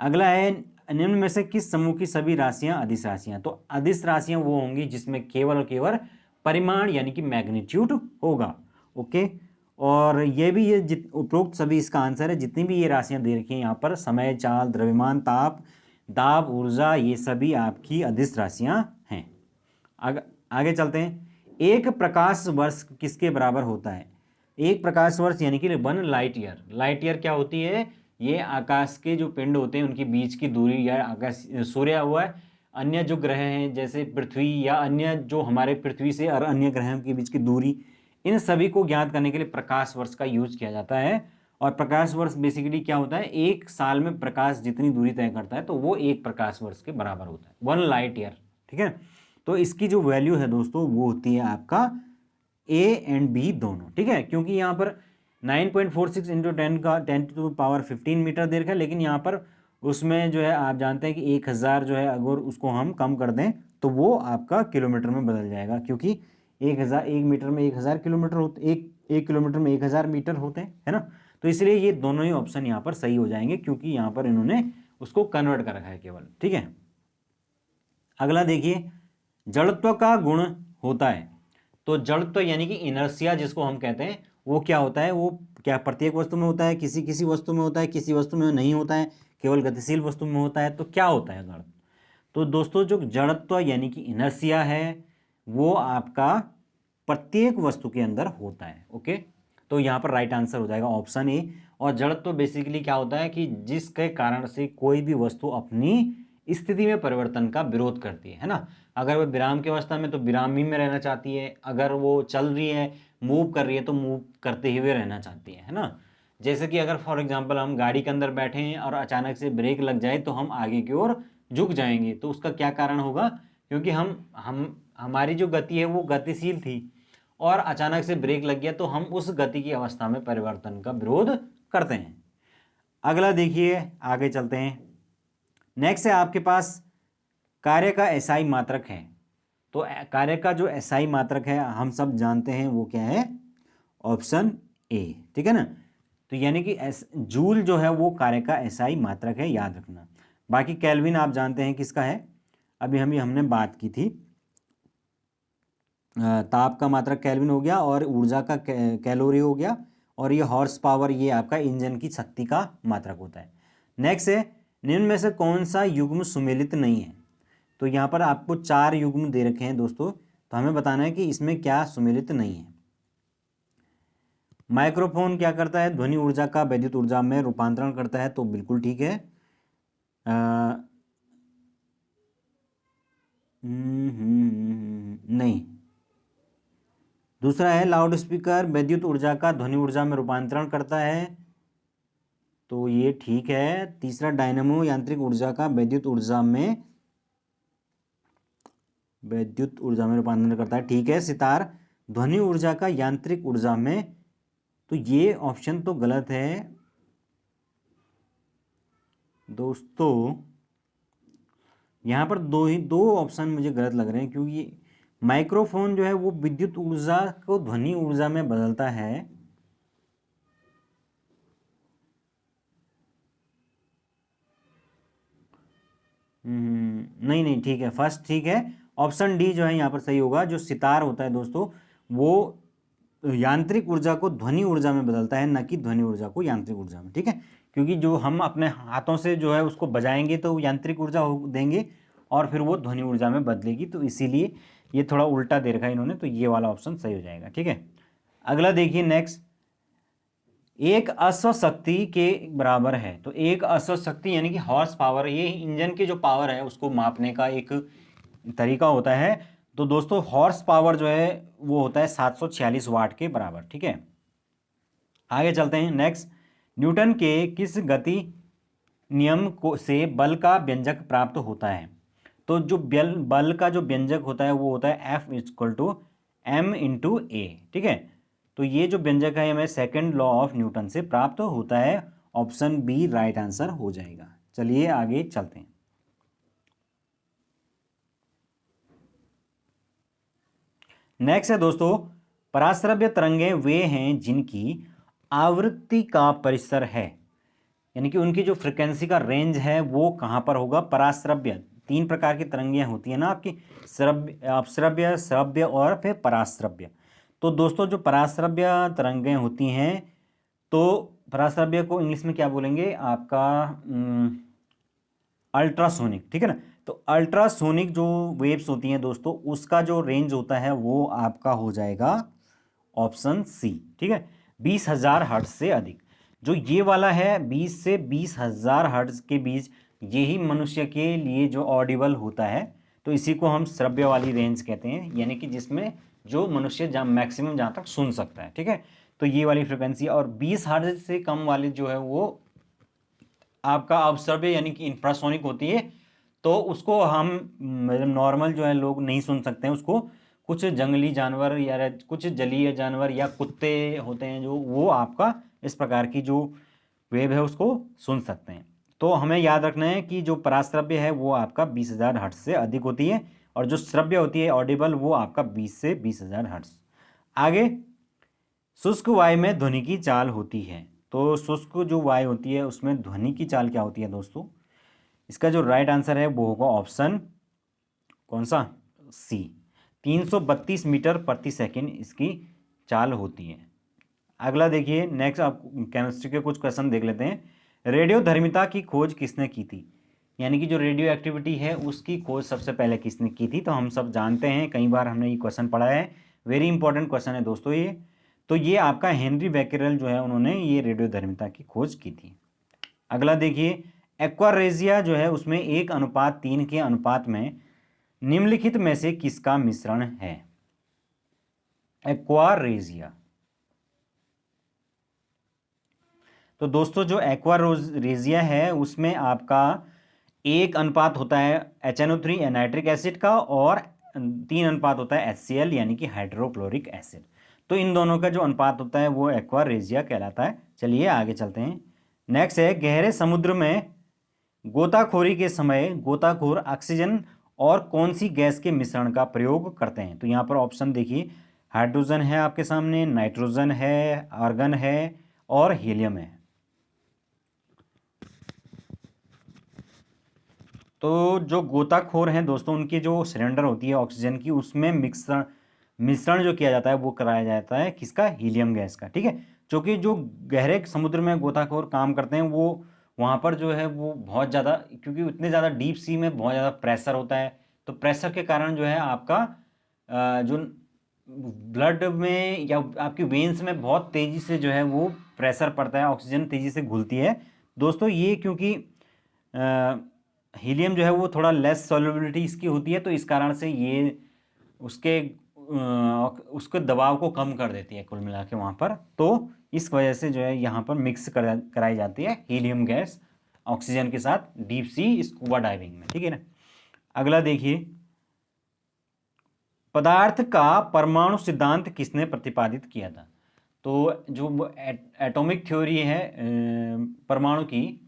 अगला है, निम्न में से किस समूह की सभी राशियां अदिश राशियां? तो अदिश राशियां वो होंगी जिसमें केवल और केवल परिमाण यानी कि मैग्नीट्यूड होगा। ओके, और ये भी ये उपरोक्त सभी इसका आंसर है। जितनी भी ये राशियां दे रखी हैं यहाँ पर, समय, चाल, द्रव्यमान, ताप, दाब, ऊर्जा, ये सभी आपकी अदिश राशियां हैं। आगे चलते हैं। एक प्रकाश वर्ष किसके बराबर होता है? एक प्रकाश वर्ष यानी कि 1 लाइट ईयर। लाइट ईयर क्या होती है? ये आकाश के जो पिंड होते हैं उनकी बीच की दूरी, या आकाश, सूर्य हुआ है, अन्य जो ग्रह हैं जैसे पृथ्वी, या अन्य जो हमारे पृथ्वी से और अन्य ग्रहों के बीच की दूरी, इन सभी को ज्ञात करने के लिए प्रकाश वर्ष का यूज किया जाता है। और प्रकाश वर्ष बेसिकली क्या होता है? एक साल में प्रकाश जितनी दूरी तय करता है तो वो एक प्रकाश वर्ष के बराबर होता है, 1 लाइट ईयर। ठीक है, तो इसकी जो वैल्यू है दोस्तों वो होती है आपका A एंड B दोनों। ठीक है, क्योंकि यहाँ पर 9.46 इंटू 10 का 10⁻15 मीटर दे रखा है, लेकिन यहाँ पर उसमें जो है आप जानते हैं कि 1000 जो है अगर उसको हम कम कर दें तो वो आपका किलोमीटर में बदल जाएगा, क्योंकि 1000, 1 मीटर में 1000 किलोमीटर होते, एक किलोमीटर में 1000 मीटर होते हैं, है ना। तो इसलिए ये दोनों ही ऑप्शन यहाँ पर सही हो जाएंगे, क्योंकि यहाँ पर इन्होंने उसको कन्वर्ट कर रखा है केवल। ठीक है, अगला देखिए, जड़त्व का गुण होता है। तो जड़त्व यानी कि इनर्शिया जिसको हम कहते हैं, वो क्या होता है? वो क्या प्रत्येक वस्तु में होता है, किसी किसी वस्तु में होता है, किसी वस्तु में नहीं होता है, केवल गतिशील वस्तु में होता है? तो क्या होता है जड़त्व? तो दोस्तों जो जड़त्व यानी कि इनर्शिया है वो आपका प्रत्येक वस्तु के अंदर होता है। ओके, तो यहाँ पर राइट आंसर हो जाएगा ऑप्शन ए। और जड़त्व बेसिकली क्या होता है कि जिसके कारण से कोई भी वस्तु अपनी स्थिति में परिवर्तन का विरोध करती है ना। अगर वो विराम की अवस्था में तो विराम ही में रहना चाहती है, अगर वो चल रही है, मूव कर रही है, तो मूव करते हुए रहना चाहती है ना। जैसे कि अगर फॉर एग्जांपल हम गाड़ी के अंदर बैठे हैं और अचानक से ब्रेक लग जाए तो हम आगे की ओर झुक जाएंगे, तो उसका क्या कारण होगा? क्योंकि हम हमारी जो गति है वो गतिशील थी और अचानक से ब्रेक लग गया तो हम उस गति की अवस्था में परिवर्तन का विरोध करते हैं। अगला देखिए, आगे चलते हैं। नेक्स्ट है आपके पास कार्य का SI मात्रक है। तो कार्य का जो SI मात्रक है हम सब जानते हैं वो क्या है? ऑप्शन ए, ठीक है ना। तो यानी कि जूल जो है वो कार्य का एसआई मात्रक है, याद रखना। बाकी केल्विन आप जानते हैं किसका है, अभी हमने बात की थी। ताप का मात्रक केल्विन हो गया, और ऊर्जा का कैलोरी हो गया, और ये हॉर्स पावर ये आपका इंजन की शक्ति का मात्रक होता है। नेक्स्ट है, निम्न में से कौन सा युग्म सुमेलित नहीं है। तो यहाँ पर आपको 4 युग्म दे रखे हैं दोस्तों, तो हमें बताना है कि इसमें क्या सुमेलित नहीं है। माइक्रोफोन क्या करता है, ध्वनि ऊर्जा का वैद्युत ऊर्जा में रूपांतरण करता है, तो बिल्कुल ठीक है। नहीं। दूसरा है लाउड स्पीकर वैद्युत ऊर्जा का ध्वनि ऊर्जा में रूपांतरण करता है, तो ये ठीक है। तीसरा, डायनेमो यांत्रिक ऊर्जा का वैद्युत ऊर्जा में रूपांतरण करता है, ठीक है। सितार ध्वनि ऊर्जा का यांत्रिक ऊर्जा में, तो ये ऑप्शन तो गलत है दोस्तों। यहाँ पर दो ऑप्शन मुझे गलत लग रहे हैं, क्योंकि माइक्रोफोन जो है वो विद्युत ऊर्जा को ध्वनि ऊर्जा में बदलता है। नहीं नहीं, ठीक है, फर्स्ट ठीक है। ऑप्शन डी जो है यहाँ पर सही होगा। जो सितार होता है दोस्तों, वो यांत्रिक ऊर्जा को ध्वनि ऊर्जा में बदलता है, न कि ध्वनि ऊर्जा को यांत्रिक ऊर्जा में, ठीक है। क्योंकि जो हम अपने हाथों से जो है उसको बजाएंगे तो यांत्रिक ऊर्जा देंगे, और फिर वो ध्वनि ऊर्जा में बदलेगी, तो इसीलिए ये थोड़ा उल्टा दे रखा है इन्होंने, तो ये वाला ऑप्शन सही हो जाएगा, ठीक है। अगला देखिए, नेक्स्ट, एक अश्व शक्ति के बराबर है। तो एक अश्व शक्ति यानी कि हॉर्स पावर, ये इंजन की जो पावर है उसको मापने का एक तरीका होता है। तो दोस्तों हॉर्स पावर जो है वो होता है 746 वाट के बराबर, ठीक है। आगे चलते हैं, नेक्स्ट, न्यूटन के किस गति नियम को से बल का व्यंजक प्राप्त होता है। तो जो बल का जो व्यंजक होता है वो होता है F=m×a, ठीक है। तो ये जो व्यंजक है हमें सेकंड लॉ ऑफ न्यूटन से प्राप्त होता है। ऑप्शन बी राइट आंसर हो जाएगा। चलिए आगे चलते हैं। नेक्स्ट है दोस्तों, पराश्रव्य तरंगें वे हैं जिनकी आवृत्ति का परिसर है, यानी कि उनकी जो फ्रिक्वेंसी का रेंज है वो कहाँ पर होगा। पराश्रव्य, 3 प्रकार की तरंगें होती है ना आपकी, श्रव्य, अपश्रव्य, श्रव्य और फिर पराश्रव्य। तो दोस्तों जो पराश्रव्य तरंगें होती हैं, तो पराश्रव्य को इंग्लिश में क्या बोलेंगे आपका, अल्ट्रासोनिक, ठीक है ना। तो अल्ट्रासोनिक जो वेव्स होती हैं दोस्तों, उसका जो रेंज होता है वो आपका हो जाएगा ऑप्शन सी, ठीक है, 20,000 हर्ट्ज से अधिक। जो ये वाला है 20 से 20,000 हर्ट्ज के बीच, यही मनुष्य के लिए जो ऑडिबल होता है, तो इसी को हम श्रव्य वाली रेंज कहते हैं, यानी कि जिसमें जो मनुष्य जहाँ मैक्सिमम जहाँ तक सुन सकता है, ठीक है। तो ये वाली फ्रिक्वेंसी, और 20 हर्ट्ज से कम वाली जो है वो आपका अवश्रव्य यानी कि इंफ्रासोनिक होती है। तो उसको हम मतलब नॉर्मल जो है लोग नहीं सुन सकते हैं उसको। कुछ जंगली जानवर या कुछ जलीय जानवर या कुत्ते होते हैं जो, वो आपका इस प्रकार की जो वेव है उसको सुन सकते हैं। तो हमें याद रखना है कि जो पराश्रव्य है वो आपका 20,000 हर्ट्ज से अधिक होती है, और जो श्रव्य होती है ऑडिबल वो आपका 20 से 20,000 हर्ट्ज। आगे, शुष्क वायु में ध्वनि की चाल होती है। तो शुष्क जो वायु होती है उसमें ध्वनि की चाल क्या होती है दोस्तों। इसका जो राइट आंसर है वो होगा ऑप्शन कौन सा, सी, 332 मीटर प्रति सेकंड इसकी चाल होती है। अगला देखिए, नेक्स्ट आप केमिस्ट्री के कुछ क्वेश्चन देख लेते हैं। रेडियो धर्मिता की खोज किसने की थी, यानी कि जो रेडियो एक्टिविटी है उसकी खोज सबसे पहले किसने की थी। तो हम सब जानते हैं, कई बार हमने ये क्वेश्चन पढ़ा है, वेरी इंपॉर्टेंट क्वेश्चन है दोस्तों ये। तो ये आपका हेनरी बैकेरेल जो है उन्होंने ये रेडियो धर्मिता की खोज की थी। अगला देखिए, एक्वारेजिया जो है उसमें 1:3 के अनुपात में निम्नलिखित में से किसका मिश्रण है। एक्वारेजिया, तो दोस्तों जो एक्वारेजिया है उसमें आपका 1 अनुपात होता है HNO3 नाइट्रिक एसिड का, और 3 अनुपात होता है HCl यानी कि हाइड्रोक्लोरिक एसिड। तो इन दोनों का जो अनुपात होता है वो एक्वारेजिया कहलाता है। चलिए आगे चलते हैं। नेक्स्ट है, गहरे समुद्र में गोताखोरी के समय गोताखोर ऑक्सीजन और कौन सी गैस के मिश्रण का प्रयोग करते हैं। तो यहाँ पर ऑप्शन देखिए, हाइड्रोजन है आपके सामने, नाइट्रोजन है, आर्गन है और हीलियम है। तो जो गोताखोर हैं दोस्तों, उनकी जो सिलेंडर होती है ऑक्सीजन की, उसमें मिश्रण मिश्रण जो किया जाता है वो कराया जाता है किसका? हीलियम गैस का। ठीक है, क्योंकि जो गहरे समुद्र में गोताखोर काम करते हैं वो वहाँ पर जो है वो बहुत ज़्यादा, क्योंकि उतने ज़्यादा डीप सी में बहुत ज़्यादा प्रेशर होता है, तो प्रेशर के कारण जो है आपका जो ब्लड में या आपकी वेन्स में बहुत तेज़ी से जो है वो प्रेशर पड़ता है, ऑक्सीजन तेज़ी से घुलती है दोस्तों। ये क्योंकि हीलियम जो है वो थोड़ा लेस सॉल्युबिलिटी इसकी होती है, तो इस कारण से ये उसके दबाव को कम कर देती है कुल मिला के वहाँ पर। तो इस वजह से जो है यहाँ पर मिक्स कराई जाती है हीलियम गैस ऑक्सीजन के साथ डीप सी स्कूबा डाइविंग में। ठीक है ना। अगला देखिए, पदार्थ का परमाणु सिद्धांत किसने प्रतिपादित किया था? तो जो एटॉमिक थ्योरी है परमाणु की,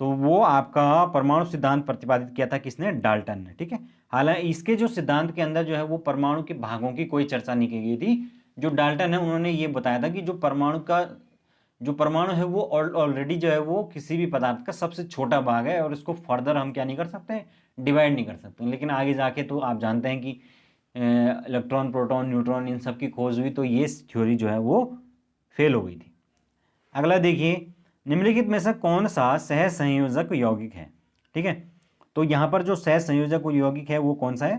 तो वो आपका परमाणु सिद्धांत प्रतिपादित किया था किसने? डाल्टन ने। ठीक है, हालांकि इसके जो सिद्धांत के अंदर जो है वो परमाणु के भागों की कोई चर्चा नहीं की गई थी। जो डाल्टन है उन्होंने ये बताया था कि जो परमाणु है वो ऑलरेडी जो है वो किसी भी पदार्थ का सबसे छोटा भाग है, और इसको फर्दर हम क्या नहीं कर सकते? डिवाइड नहीं कर सकते। लेकिन आगे जाके तो आप जानते हैं कि इलेक्ट्रॉन, प्रोटॉन, न्यूट्रॉन इन सब की खोज हुई, तो ये थ्योरी जो है वो फेल हो गई थी। अगला देखिए, निम्नलिखित में से कौन सा सह संयोजक यौगिक है? ठीक है, तो यहाँ पर जो सह संयोजक यौगिक है वो कौन सा है?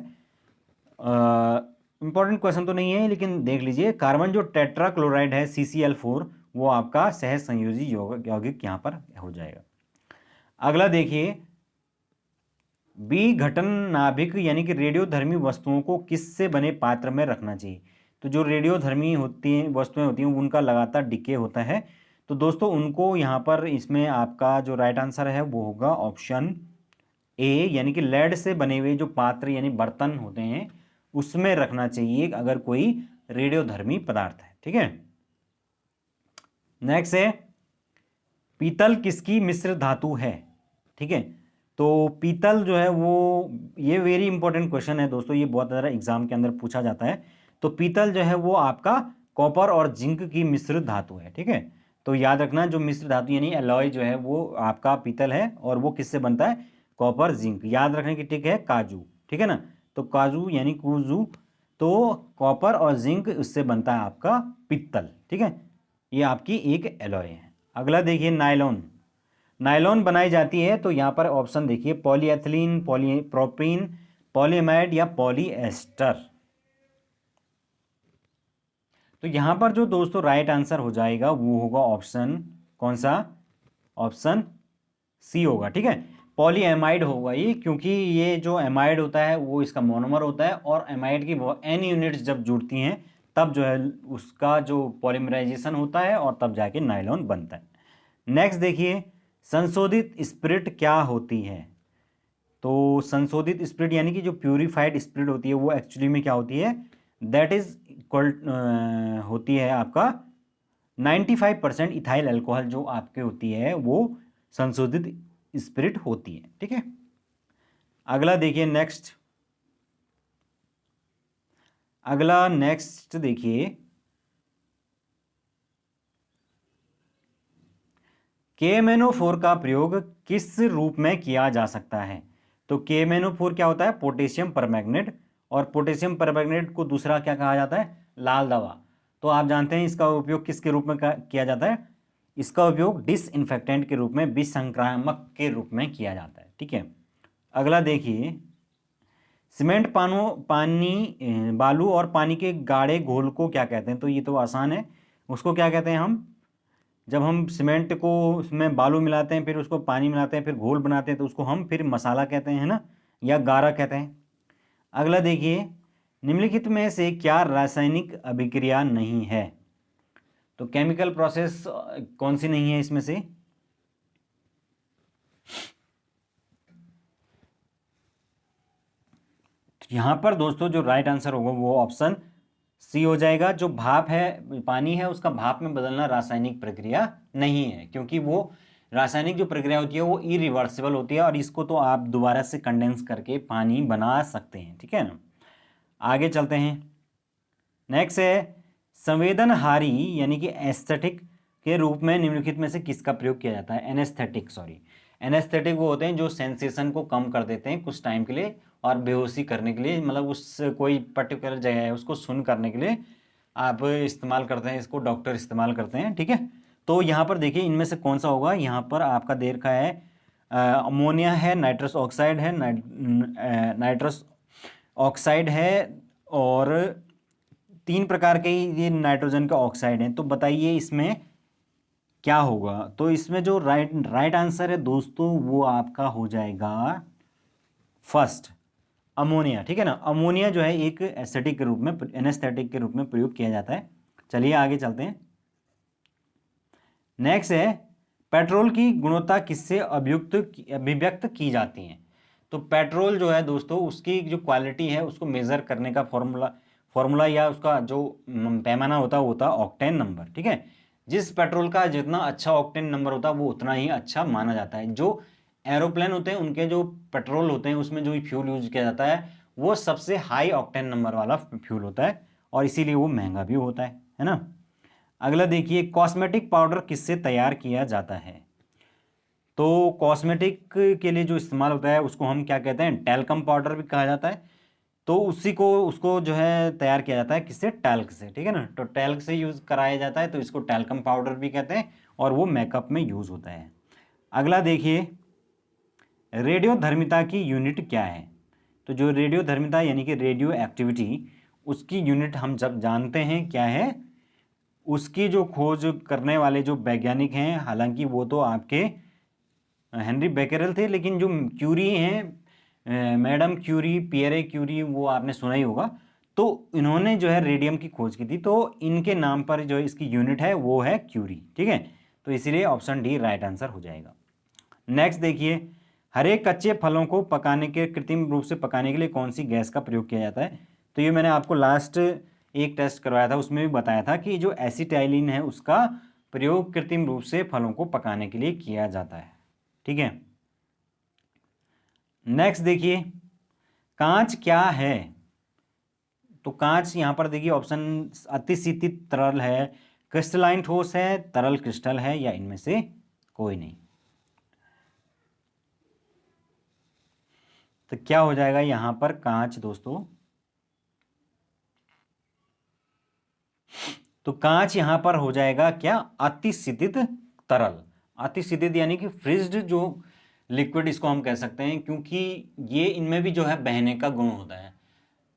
इंपॉर्टेंट क्वेश्चन तो नहीं है, लेकिन देख लीजिए, कार्बन जो टेट्रा क्लोराइड है CCl4, वो आपका सह संयोजी यौगिक यहाँ पर हो जाएगा। अगला देखिए, विघटन नाभिक यानी कि रेडियोधर्मी वस्तुओं को किससे बने पात्र में रखना चाहिए? तो जो रेडियोधर्मी होती हैं वस्तुएं होती हैं उनका लगातार डिके होता है, तो दोस्तों उनको यहाँ पर इसमें आपका जो राइट आंसर है वो होगा ऑप्शन ए, यानी कि लेड से बने हुए जो पात्र यानी बर्तन होते हैं उसमें रखना चाहिए अगर कोई रेडियोधर्मी पदार्थ है। ठीक है, नेक्स्ट है, पीतल किसकी मिश्र धातु है? ठीक है, तो पीतल जो है वो, ये वेरी इंपॉर्टेंट क्वेश्चन है दोस्तों, ये बहुत ज़्यादा एग्जाम के अंदर पूछा जाता है। तो पीतल जो है वो आपका कॉपर और जिंक की मिश्र धातु है। ठीक है, तो याद रखना, जो मिश्र धातु यानी एलॉय जो है वो आपका पीतल है, और वो किससे बनता है? Copper zinc. याद रखने की ट्रिक है काजू। ठीक है ना, तो काजू यानी कुजू, तो कॉपर और जिंक उससे बनता है आपका पीतल। ठीक है, ये आपकी एक एलॉय है। अगला देखिए, नायलॉन। नायलॉन बनाई जाती है, तो यहाँ पर ऑप्शन देखिए, पॉलीएथिलीन, पॉलीप्रोपीन, पॉलीएमाइड या पॉलीएस्टर। तो यहाँ पर जो दोस्तों राइट आंसर हो जाएगा वो होगा ऑप्शन कौन सा? ऑप्शन सी होगा। ठीक है, पॉलीएमाइड होगा ये, क्योंकि ये जो एमाइड होता है वो इसका मोनोमर होता है, और एमाइड की n यूनिट्स जब जुड़ती हैं तब जो है उसका जो पॉलीमराइजेशन होता है, और तब जाके नायलॉन बनता है। नेक्स्ट देखिए, संशोधित स्पिरिट क्या होती है? तो संशोधित स्पिरिट यानी कि जो प्यूरिफाइड स्पिरिट होती है वो एक्चुअली में क्या होती है? दैट इज इक्वल होती है आपका 95% इथाइल अल्कोहल जो आपके होती है वो संशोधित स्पिरिट होती है। ठीक है, अगला देखिए, नेक्स्ट देखिए, KMnO4 का प्रयोग किस रूप में किया जा सकता है? तो KMnO4 क्या होता है? पोटेशियम परमैंगनेट, और पोटेशियम परमैंगनेट को दूसरा क्या कहा जाता है? लाल दवा। तो आप जानते हैं इसका उपयोग किसके रूप में किया जाता है? इसका उपयोग डिसइंफेक्टेंट के रूप में, विषसंक्रामक के रूप में किया जाता है। ठीक है, अगला देखिए, सीमेंट बालू और पानी के गाढ़े घोल को क्या कहते हैं? तो ये तो आसान है, उसको क्या कहते हैं हम? जब हम सीमेंट को उसमें बालू मिलाते हैं, फिर उसको पानी मिलाते हैं, फिर घोल बनाते हैं, तो उसको हम फिर मसाला कहते हैं ना, या गारा कहते हैं। अगला देखिए, निम्नलिखित में से क्या रासायनिक अभिक्रिया नहीं है? तो केमिकल प्रोसेस कौन सी नहीं है इसमें से? यहां पर दोस्तों जो राइट आंसर होगा वो ऑप्शन सी हो जाएगा। जो भाप है, पानी है, उसका भाप में बदलना रासायनिक प्रक्रिया नहीं है, क्योंकि वो रासायनिक जो प्रक्रिया होती है वो इरिवर्सिबल होती है, और इसको तो आप दोबारा से कंडेंस करके पानी बना सकते हैं। ठीक है ना, आगे चलते हैं। नेक्स्ट है संवेदनहारी यानी कि एस्थेटिक के रूप में निम्नलिखित में से किसका प्रयोग किया जाता है? एनेस्थेटिक, सॉरी, एनेस्थेटिक वो होते हैं जो सेंसेशन को कम कर देते हैं कुछ टाइम के लिए और बेहोशी करने के लिए, मतलब उस कोई पर्टिकुलर जगह है उसको सुन करने के लिए आप इस्तेमाल करते हैं, इसको डॉक्टर इस्तेमाल करते हैं, ठीक है। तो यहाँ पर देखिए इनमें से कौन सा होगा, यहाँ पर आपका दे रखा है अमोनिया है, नाइट्रस ऑक्साइड है, नाइट्रस ऑक्साइड है, और 3 प्रकार के ये नाइट्रोजन का ऑक्साइड हैं। तो बताइए इसमें क्या होगा? तो इसमें जो राइट आंसर है दोस्तों वो आपका हो जाएगा फर्स्ट, अमोनिया, ठीक है ना। अमोनिया जो है एक एस्थेटिक के रूप में, एनेस्थेटिक के रूप में प्रयोग किया जाता है। चलिए आगे चलते हैं। नेक्स्ट है पेट्रोल की गुणवत्ता किससे अभिव्यक्त की जाती है? तो पेट्रोल जो है दोस्तों उसकी जो क्वालिटी है उसको मेजर करने का फॉर्मूला या उसका जो पैमाना होता है वो होता है ऑक्टेन नंबर, ठीक है। जिस पेट्रोल का जितना अच्छा ऑक्टेन नंबर होता है वो उतना ही अच्छा माना जाता है। जो एरोप्लेन होते हैं उनके जो पेट्रोल होते हैं उसमें जो फ्यूल यूज किया जाता है वो सबसे हाई ऑक्टेन नंबर वाला फ्यूल होता है और इसीलिए वो महंगा भी होता है ना। अगला देखिए कॉस्मेटिक पाउडर किससे तैयार किया जाता है? तो कॉस्मेटिक के लिए जो इस्तेमाल होता है उसको हम क्या कहते हैं? टैल्कम पाउडर भी कहा जाता है। तो उसको जो है तैयार किया जाता है किससे? टैल्क से, ठीक है ना। तो टैल्क से यूज़ कराया जाता है तो इसको टैल्कम पाउडर भी कहते हैं और वो मेकअप में यूज़ होता है। अगला देखिए रेडियोधर्मिता की यूनिट क्या है? तो जो रेडियोधर्मिता यानी कि रेडियो एक्टिविटी, उसकी यूनिट हम जब जानते हैं क्या है, उसकी जो खोज करने वाले जो वैज्ञानिक हैं, हालांकि वो तो आपके हेनरी बेकेरेल थे, लेकिन जो क्यूरी हैं मैडम क्यूरी, पियरे क्यूरी, वो आपने सुना ही होगा। तो इन्होंने जो है रेडियम की खोज की थी, तो इनके नाम पर जो इसकी यूनिट है वो है क्यूरी, ठीक है। तो इसीलिए ऑप्शन डी राइट आंसर हो जाएगा। नेक्स्ट देखिए हरे कच्चे फलों को पकाने के कृत्रिम रूप से पकाने के लिए कौन सी गैस का प्रयोग किया जाता है? तो ये मैंने आपको लास्ट एक टेस्ट करवाया था उसमें भी बताया था कि जो एसिटाइलिन है उसका प्रयोग कृत्रिम रूप से फलों को पकाने के लिए किया जाता है, ठीक है। नेक्स्ट देखिए कांच क्या है? तो कांच यहां पर देखिए ऑप्शन अतिशीतित तरल है, क्रिस्टलाइन ठोस है, तरल क्रिस्टल है, या इनमें से कोई नहीं। तो क्या हो जाएगा यहां पर कांच दोस्तों? तो कांच यहां पर हो जाएगा क्या? अतिशीतित तरल। अतिशीतित यानी कि फ्रीज्ड जो लिक्विड इसको हम कह सकते हैं, क्योंकि ये इनमें भी जो है बहने का गुण होता है।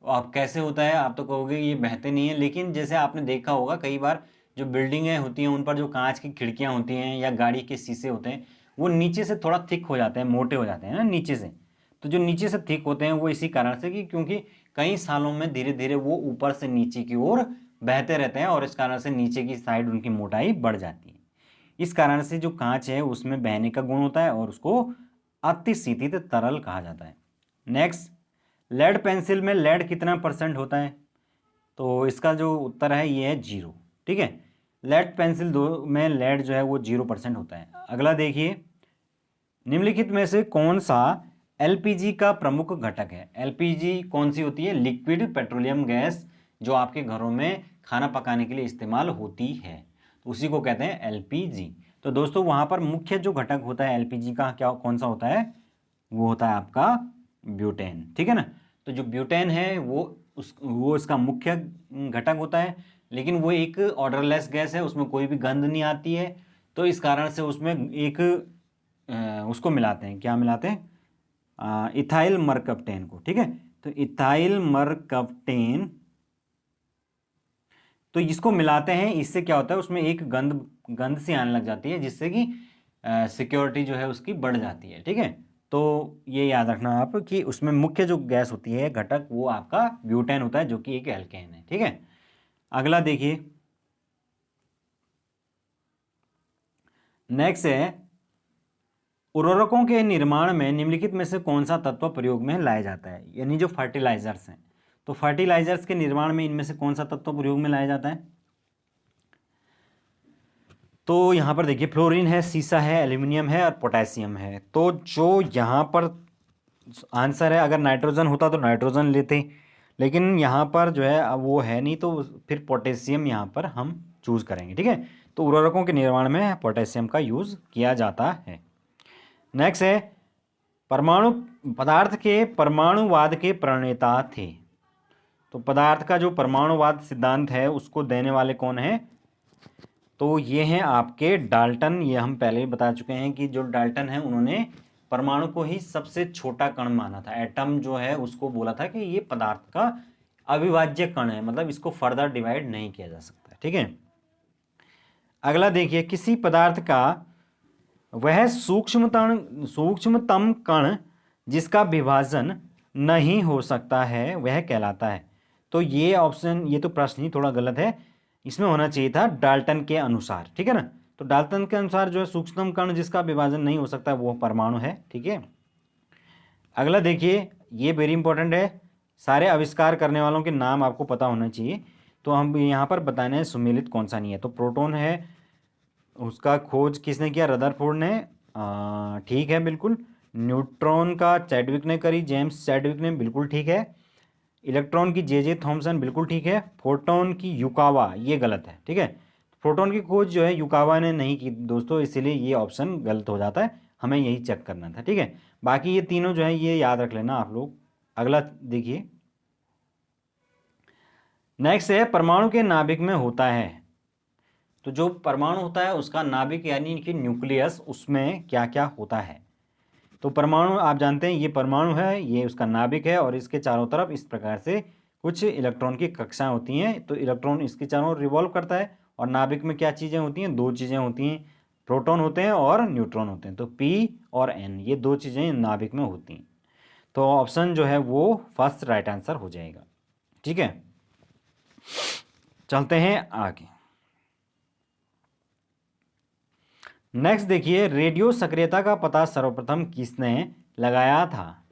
आप कैसे होता है? आप तो कहोगे ये बहते नहीं है, लेकिन जैसे आपने देखा होगा कई बार जो बिल्डिंगें होती हैं उन पर जो कांच की खिड़कियां होती हैं या गाड़ी के शीशे होते हैं वो नीचे से थोड़ा थिक हो जाते हैं, मोटे हो जाते हैं ना नीचे से। तो जो नीचे से थिक होते हैं वो इसी कारण से कि क्योंकि कई सालों में धीरे धीरे वो ऊपर से नीचे की ओर बहते रहते हैं और इस कारण से नीचे की साइड उनकी मोटाई बढ़ जाती है। इस कारण से जो कांच है उसमें बहने का गुण होता है और उसको अतिशीतित तरल कहा जाता है। नेक्स्ट लेड पेंसिल में लेड कितना % होता है? तो इसका जो उत्तर है ये है 0, ठीक है। लेड पेंसिल दो में लेड जो है वो 0% होता है। अगला देखिए निम्नलिखित में से कौन सा एलपीजी का प्रमुख घटक है? एलपीजी कौन सी होती है? लिक्विड पेट्रोलियम गैस, जो आपके घरों में खाना पकाने के लिए इस्तेमाल होती है, तो उसी को कहते हैं एलपीजी। तो दोस्तों वहां पर मुख्य जो घटक होता है एलपीजी का क्या कौन सा होता है? वो होता है आपका ब्यूटेन, ठीक है ना। तो जो ब्यूटेन है वो इसका मुख्य घटक होता है, लेकिन वो एक ऑर्डरलेस गैस है, उसमें कोई भी गंध नहीं आती है। तो इस कारण से उसमें एक उसको मिलाते हैं, क्या मिलाते हैं? इथाइल मरकप्टेन को, ठीक है। तो इथाइल मरकप्टेन, तो इसको मिलाते हैं, इससे क्या होता है उसमें एक गंध सी आने लग जाती है जिससे कि सिक्योरिटी जो है उसकी बढ़ जाती है, ठीक है। तो ये याद रखना आप कि उसमें मुख्य जो गैस होती है घटक वो आपका ब्यूटेन होता है जो कि एक एल्केन है, ठीक है। अगला देखिए नेक्स्ट है उर्वरकों के निर्माण में निम्नलिखित में से कौन सा तत्व प्रयोग में लाया जाता है? यानी जो फर्टिलाइजर्स हैं, तो फर्टिलाइजर्स के निर्माण में इनमें से कौन सा तत्व प्रयोग में लाया जाता है? तो यहाँ पर देखिए फ्लोरीन है, सीसा है, एल्यूमिनियम है और पोटेशियम है। तो जो यहाँ पर आंसर है, अगर नाइट्रोजन होता तो नाइट्रोजन लेते, लेकिन यहाँ पर जो है अब वो है नहीं, तो फिर पोटेशियम यहाँ पर हम चूज करेंगे। ठीक है, तो उर्वरकों के निर्माण में पोटेशियम का यूज किया जाता है। नेक्स्ट है परमाणु पदार्थ के परमाणुवाद के प्रणेता थे। तो पदार्थ का जो परमाणुवाद सिद्धांत है उसको देने वाले कौन है? तो ये हैं आपके डाल्टन। ये हम पहले ही बता चुके हैं कि जो डाल्टन है उन्होंने परमाणु को ही सबसे छोटा कण माना था। एटम जो है उसको बोला था कि ये पदार्थ का अविभाज्य कण है, मतलब इसको फर्दर डिवाइड नहीं किया जा सकता। ठीक है, अगला देखिए, किसी पदार्थ का वह सूक्ष्मतम कण जिसका विभाजन नहीं हो सकता है वह कहलाता है। तो ये ऑप्शन, ये तो प्रश्न ही थोड़ा गलत है, इसमें होना चाहिए था डाल्टन के अनुसार। ठीक है ना, तो डाल्टन के अनुसार जो है सूक्ष्मतम कण जिसका विभाजन नहीं हो सकता वो परमाणु है। ठीक है, अगला देखिए, ये वेरी इंपॉर्टेंट है, सारे आविष्कार करने वालों के नाम आपको पता होना चाहिए। तो हम यहाँ पर बताने हैं सुमेलित कौन सा नहीं है। तो प्रोटॉन है, उसका खोज किसने किया? रदरफोर्ड ने। ठीक है, बिल्कुल। न्यूट्रॉन का चैडविक ने करी, जेम्स चैडविक ने, बिल्कुल ठीक है। इलेक्ट्रॉन की जे थॉमसन, बिल्कुल ठीक है। फोटोन की युकावा, ये गलत है। ठीक है, प्रोटॉन की खोज जो है युकावा ने नहीं की दोस्तों, इसीलिए ये ऑप्शन गलत हो जाता है, हमें यही चेक करना था। ठीक है, बाकी ये तीनों जो है ये याद रख लेना आप लोग। अगला देखिए, नेक्स्ट है परमाणु के नाभिक में होता है। तो जो परमाणु होता है उसका नाभिक यानी कि न्यूक्लियस, उसमें क्या क्या होता है? तो परमाणु आप जानते हैं ये परमाणु है, ये उसका नाभिक है, और इसके चारों तरफ इस प्रकार से कुछ इलेक्ट्रॉन की कक्षाएं होती हैं। तो इलेक्ट्रॉन इसके चारों ओर रिवॉल्व करता है, और नाभिक में क्या चीज़ें होती हैं? दो चीज़ें होती हैं, प्रोटॉन होते हैं और न्यूट्रॉन होते हैं। तो पी और एन, ये दो चीज़ें नाभिक में होती हैं। तो ऑप्शन जो है वो फर्स्ट राइट आंसर हो जाएगा। ठीक है, चलते हैं आगे। नेक्स्ट देखिए, रेडियो सक्रियता का पता सर्वप्रथम किसने लगाया था?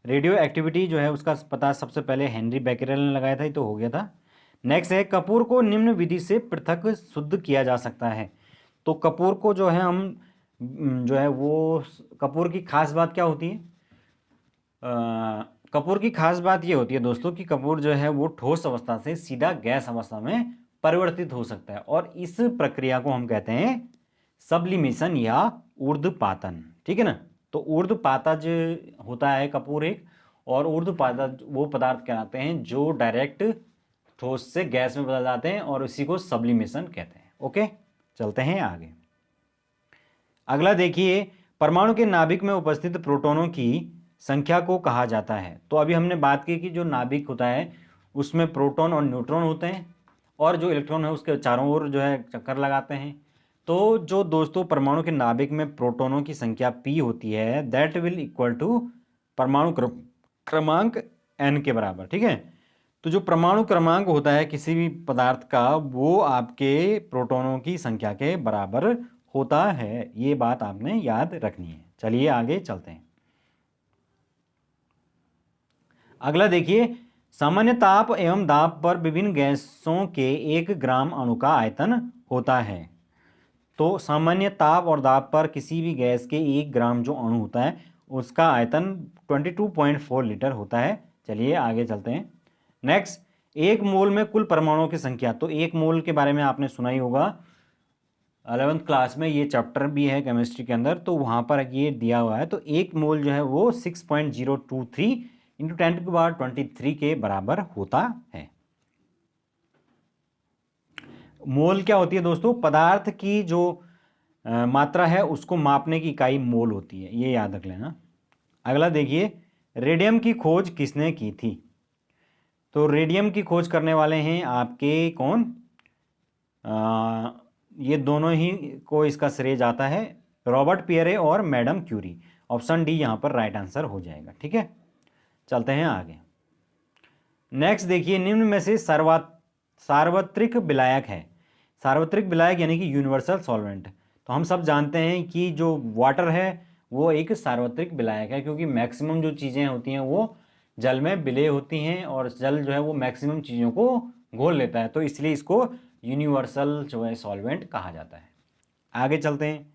रेडियो एक्टिविटी जो है उसका पता सबसे पहले हेनरी बैकेरेल ने लगाया था, ये तो हो गया था। नेक्स्ट है कपूर को निम्न विधि से पृथक शुद्ध किया जा सकता है। तो कपूर को जो है हम जो है वो, कपूर की खास बात क्या होती है? कपूर की खास बात ये होती है दोस्तों कि कपूर जो है वो ठोस अवस्था से सीधा गैस अवस्था में परिवर्तित हो सकता है, और इस प्रक्रिया को हम कहते हैं सब्लिमेशन या ऊर्ध्वपातन। ठीक है ना, तो ऊर्ध्वपातज होता है कपूर एक, और ऊर्ध्वपातज वो पदार्थ कहलाते हैं जो डायरेक्ट ठोस से गैस में बदल जाते हैं, और इसी को सब्लिमेशन कहते हैं। ओके, चलते हैं आगे। अगला देखिए, परमाणु के नाभिक में उपस्थित प्रोटॉनों की संख्या को कहा जाता है। तो अभी हमने बात की कि जो नाभिक होता है उसमें प्रोटॉन और न्यूट्रॉन होते हैं, और जो इलेक्ट्रॉन है उसके चारों ओर जो है चक्कर लगाते हैं। तो जो दोस्तों परमाणु के नाभिक में प्रोटॉनों की संख्या p होती है, दैट विल इक्वल टू परमाणु क्रमांक n के बराबर। ठीक है, तो जो परमाणु क्रमांक होता है किसी भी पदार्थ का वो आपके प्रोटॉनों की संख्या के बराबर होता है, ये बात आपने याद रखनी है। चलिए आगे चलते हैं। अगला देखिए, सामान्य ताप एवं दाब पर विभिन्न गैसों के 1 ग्राम अणु का आयतन होता है। तो सामान्य ताप और दाब पर किसी भी गैस के 1 ग्राम जो अणु होता है उसका आयतन 22.4 लीटर होता है। चलिए आगे चलते हैं। नेक्स्ट, 1 मोल में कुल परमाणुओं की संख्या। तो 1 मोल के बारे में आपने सुना ही होगा, 11th क्लास में ये चैप्टर भी है केमिस्ट्री के अंदर, तो वहाँ पर ये दिया हुआ है। तो 1 मोल जो है वो 6.023 इंटू 10⁻23 के बराबर होता है। मोल क्या होती है दोस्तों? पदार्थ की जो मात्रा है उसको मापने की इकाई मोल होती है, ये याद रख लेना। अगला देखिए, रेडियम की खोज किसने की थी? तो रेडियम की खोज करने वाले हैं आपके कौन? ये दोनों ही को इसका श्रेय जाता है, रॉबर्ट पियरे और मैडम क्यूरी। ऑप्शन डी यहाँ पर राइट आंसर हो जाएगा। ठीक है, चलते हैं आगे। नेक्स्ट देखिए, निम्न में से सार्वत्रिक विलायक है। सार्वत्रिक विलायक यानी कि यूनिवर्सल सॉल्वेंट। तो हम सब जानते हैं कि जो वाटर है वो एक सार्वत्रिक विलायक है, क्योंकि मैक्सिमम जो चीज़ें होती हैं वो जल में विलय होती हैं, और जल जो है वो मैक्सिमम चीज़ों को घोल लेता है, तो इसलिए इसको यूनिवर्सल जो है सॉल्वेंट कहा जाता है। आगे चलते हैं।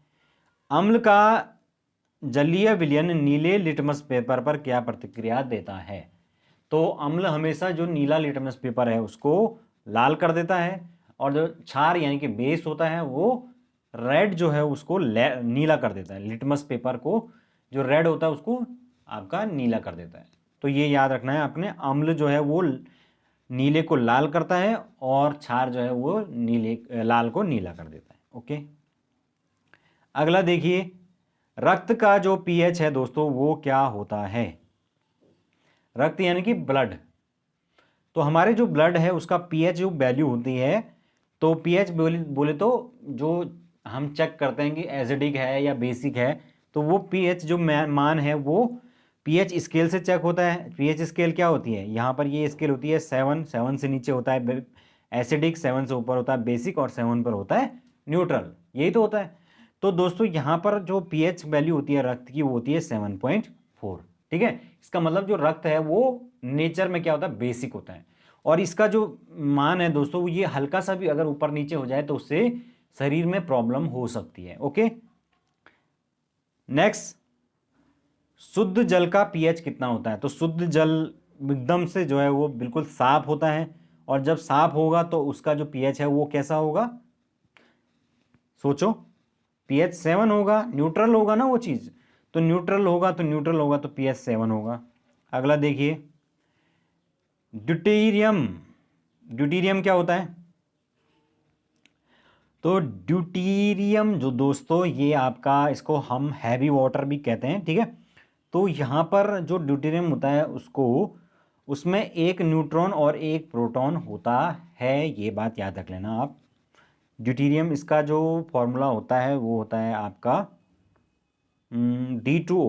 अम्ल का जलीय विलयन नीले लिटमस पेपर पर क्या प्रतिक्रिया देता है? तो अम्ल हमेशा जो नीला लिटमस पेपर है उसको लाल कर देता है, और जो क्षार यानी कि बेस होता है वो रेड जो है उसको नीला कर देता है। लिटमस पेपर को जो रेड होता है उसको आपका नीला कर देता है। तो ये याद रखना है आपने, अम्ल जो है वो नीले को लाल करता है और क्षार जो है वो लाल को नीला कर देता है। ओके, अगला देखिए, रक्त का जो पीएच है दोस्तों वो क्या होता है। रक्त यानी कि ब्लड, तो हमारे जो ब्लड है उसका पीएच जो वैल्यू होती है, तो पीएच बोले तो जो हम चेक करते हैं कि एसिडिक है या बेसिक है, तो वो पीएच जो मान है वो पीएच स्केल से चेक होता है। पीएच स्केल क्या होती है, यहाँ पर ये स्केल होती है 7 से नीचे होता है एसिडिक, 7 से ऊपर होता है बेसिक, और 7 पर होता है न्यूट्रल, यही तो होता है। तो दोस्तों यहाँ पर जो पीएच वैल्यू होती है रक्त की वो होती है 7.4। ठीक है, इसका मतलब जो रक्त है वो नेचर में क्या होता है, बेसिक होता है। और इसका जो मान है दोस्तों ये हल्का सा भी अगर ऊपर नीचे हो जाए तो उससे शरीर में प्रॉब्लम हो सकती है। ओके, नेक्स्ट, शुद्ध जल का पीएच कितना होता है। तो शुद्ध जल एकदम से जो है वो बिल्कुल साफ होता है, और जब साफ होगा तो उसका जो पीएच है वो कैसा होगा, सोचो, पीएच 7 होगा, न्यूट्रल होगा ना वो चीज, तो न्यूट्रल होगा तो पीएच 7 होगा। अगला देखिए, ड्यूटेरियम। ड्यूटेरियम क्या होता है, तो ड्यूटेरियम जो दोस्तों ये आपका, इसको हम हैवी वाटर भी कहते हैं। ठीक है, तो यहाँ पर जो ड्यूटेरियम होता है उसको, उसमें एक न्यूट्रॉन और एक प्रोटॉन होता है, ये बात याद रख लेना आप। ड्यूटेरियम इसका जो फॉर्मूला होता है वो होता है आपका D2O,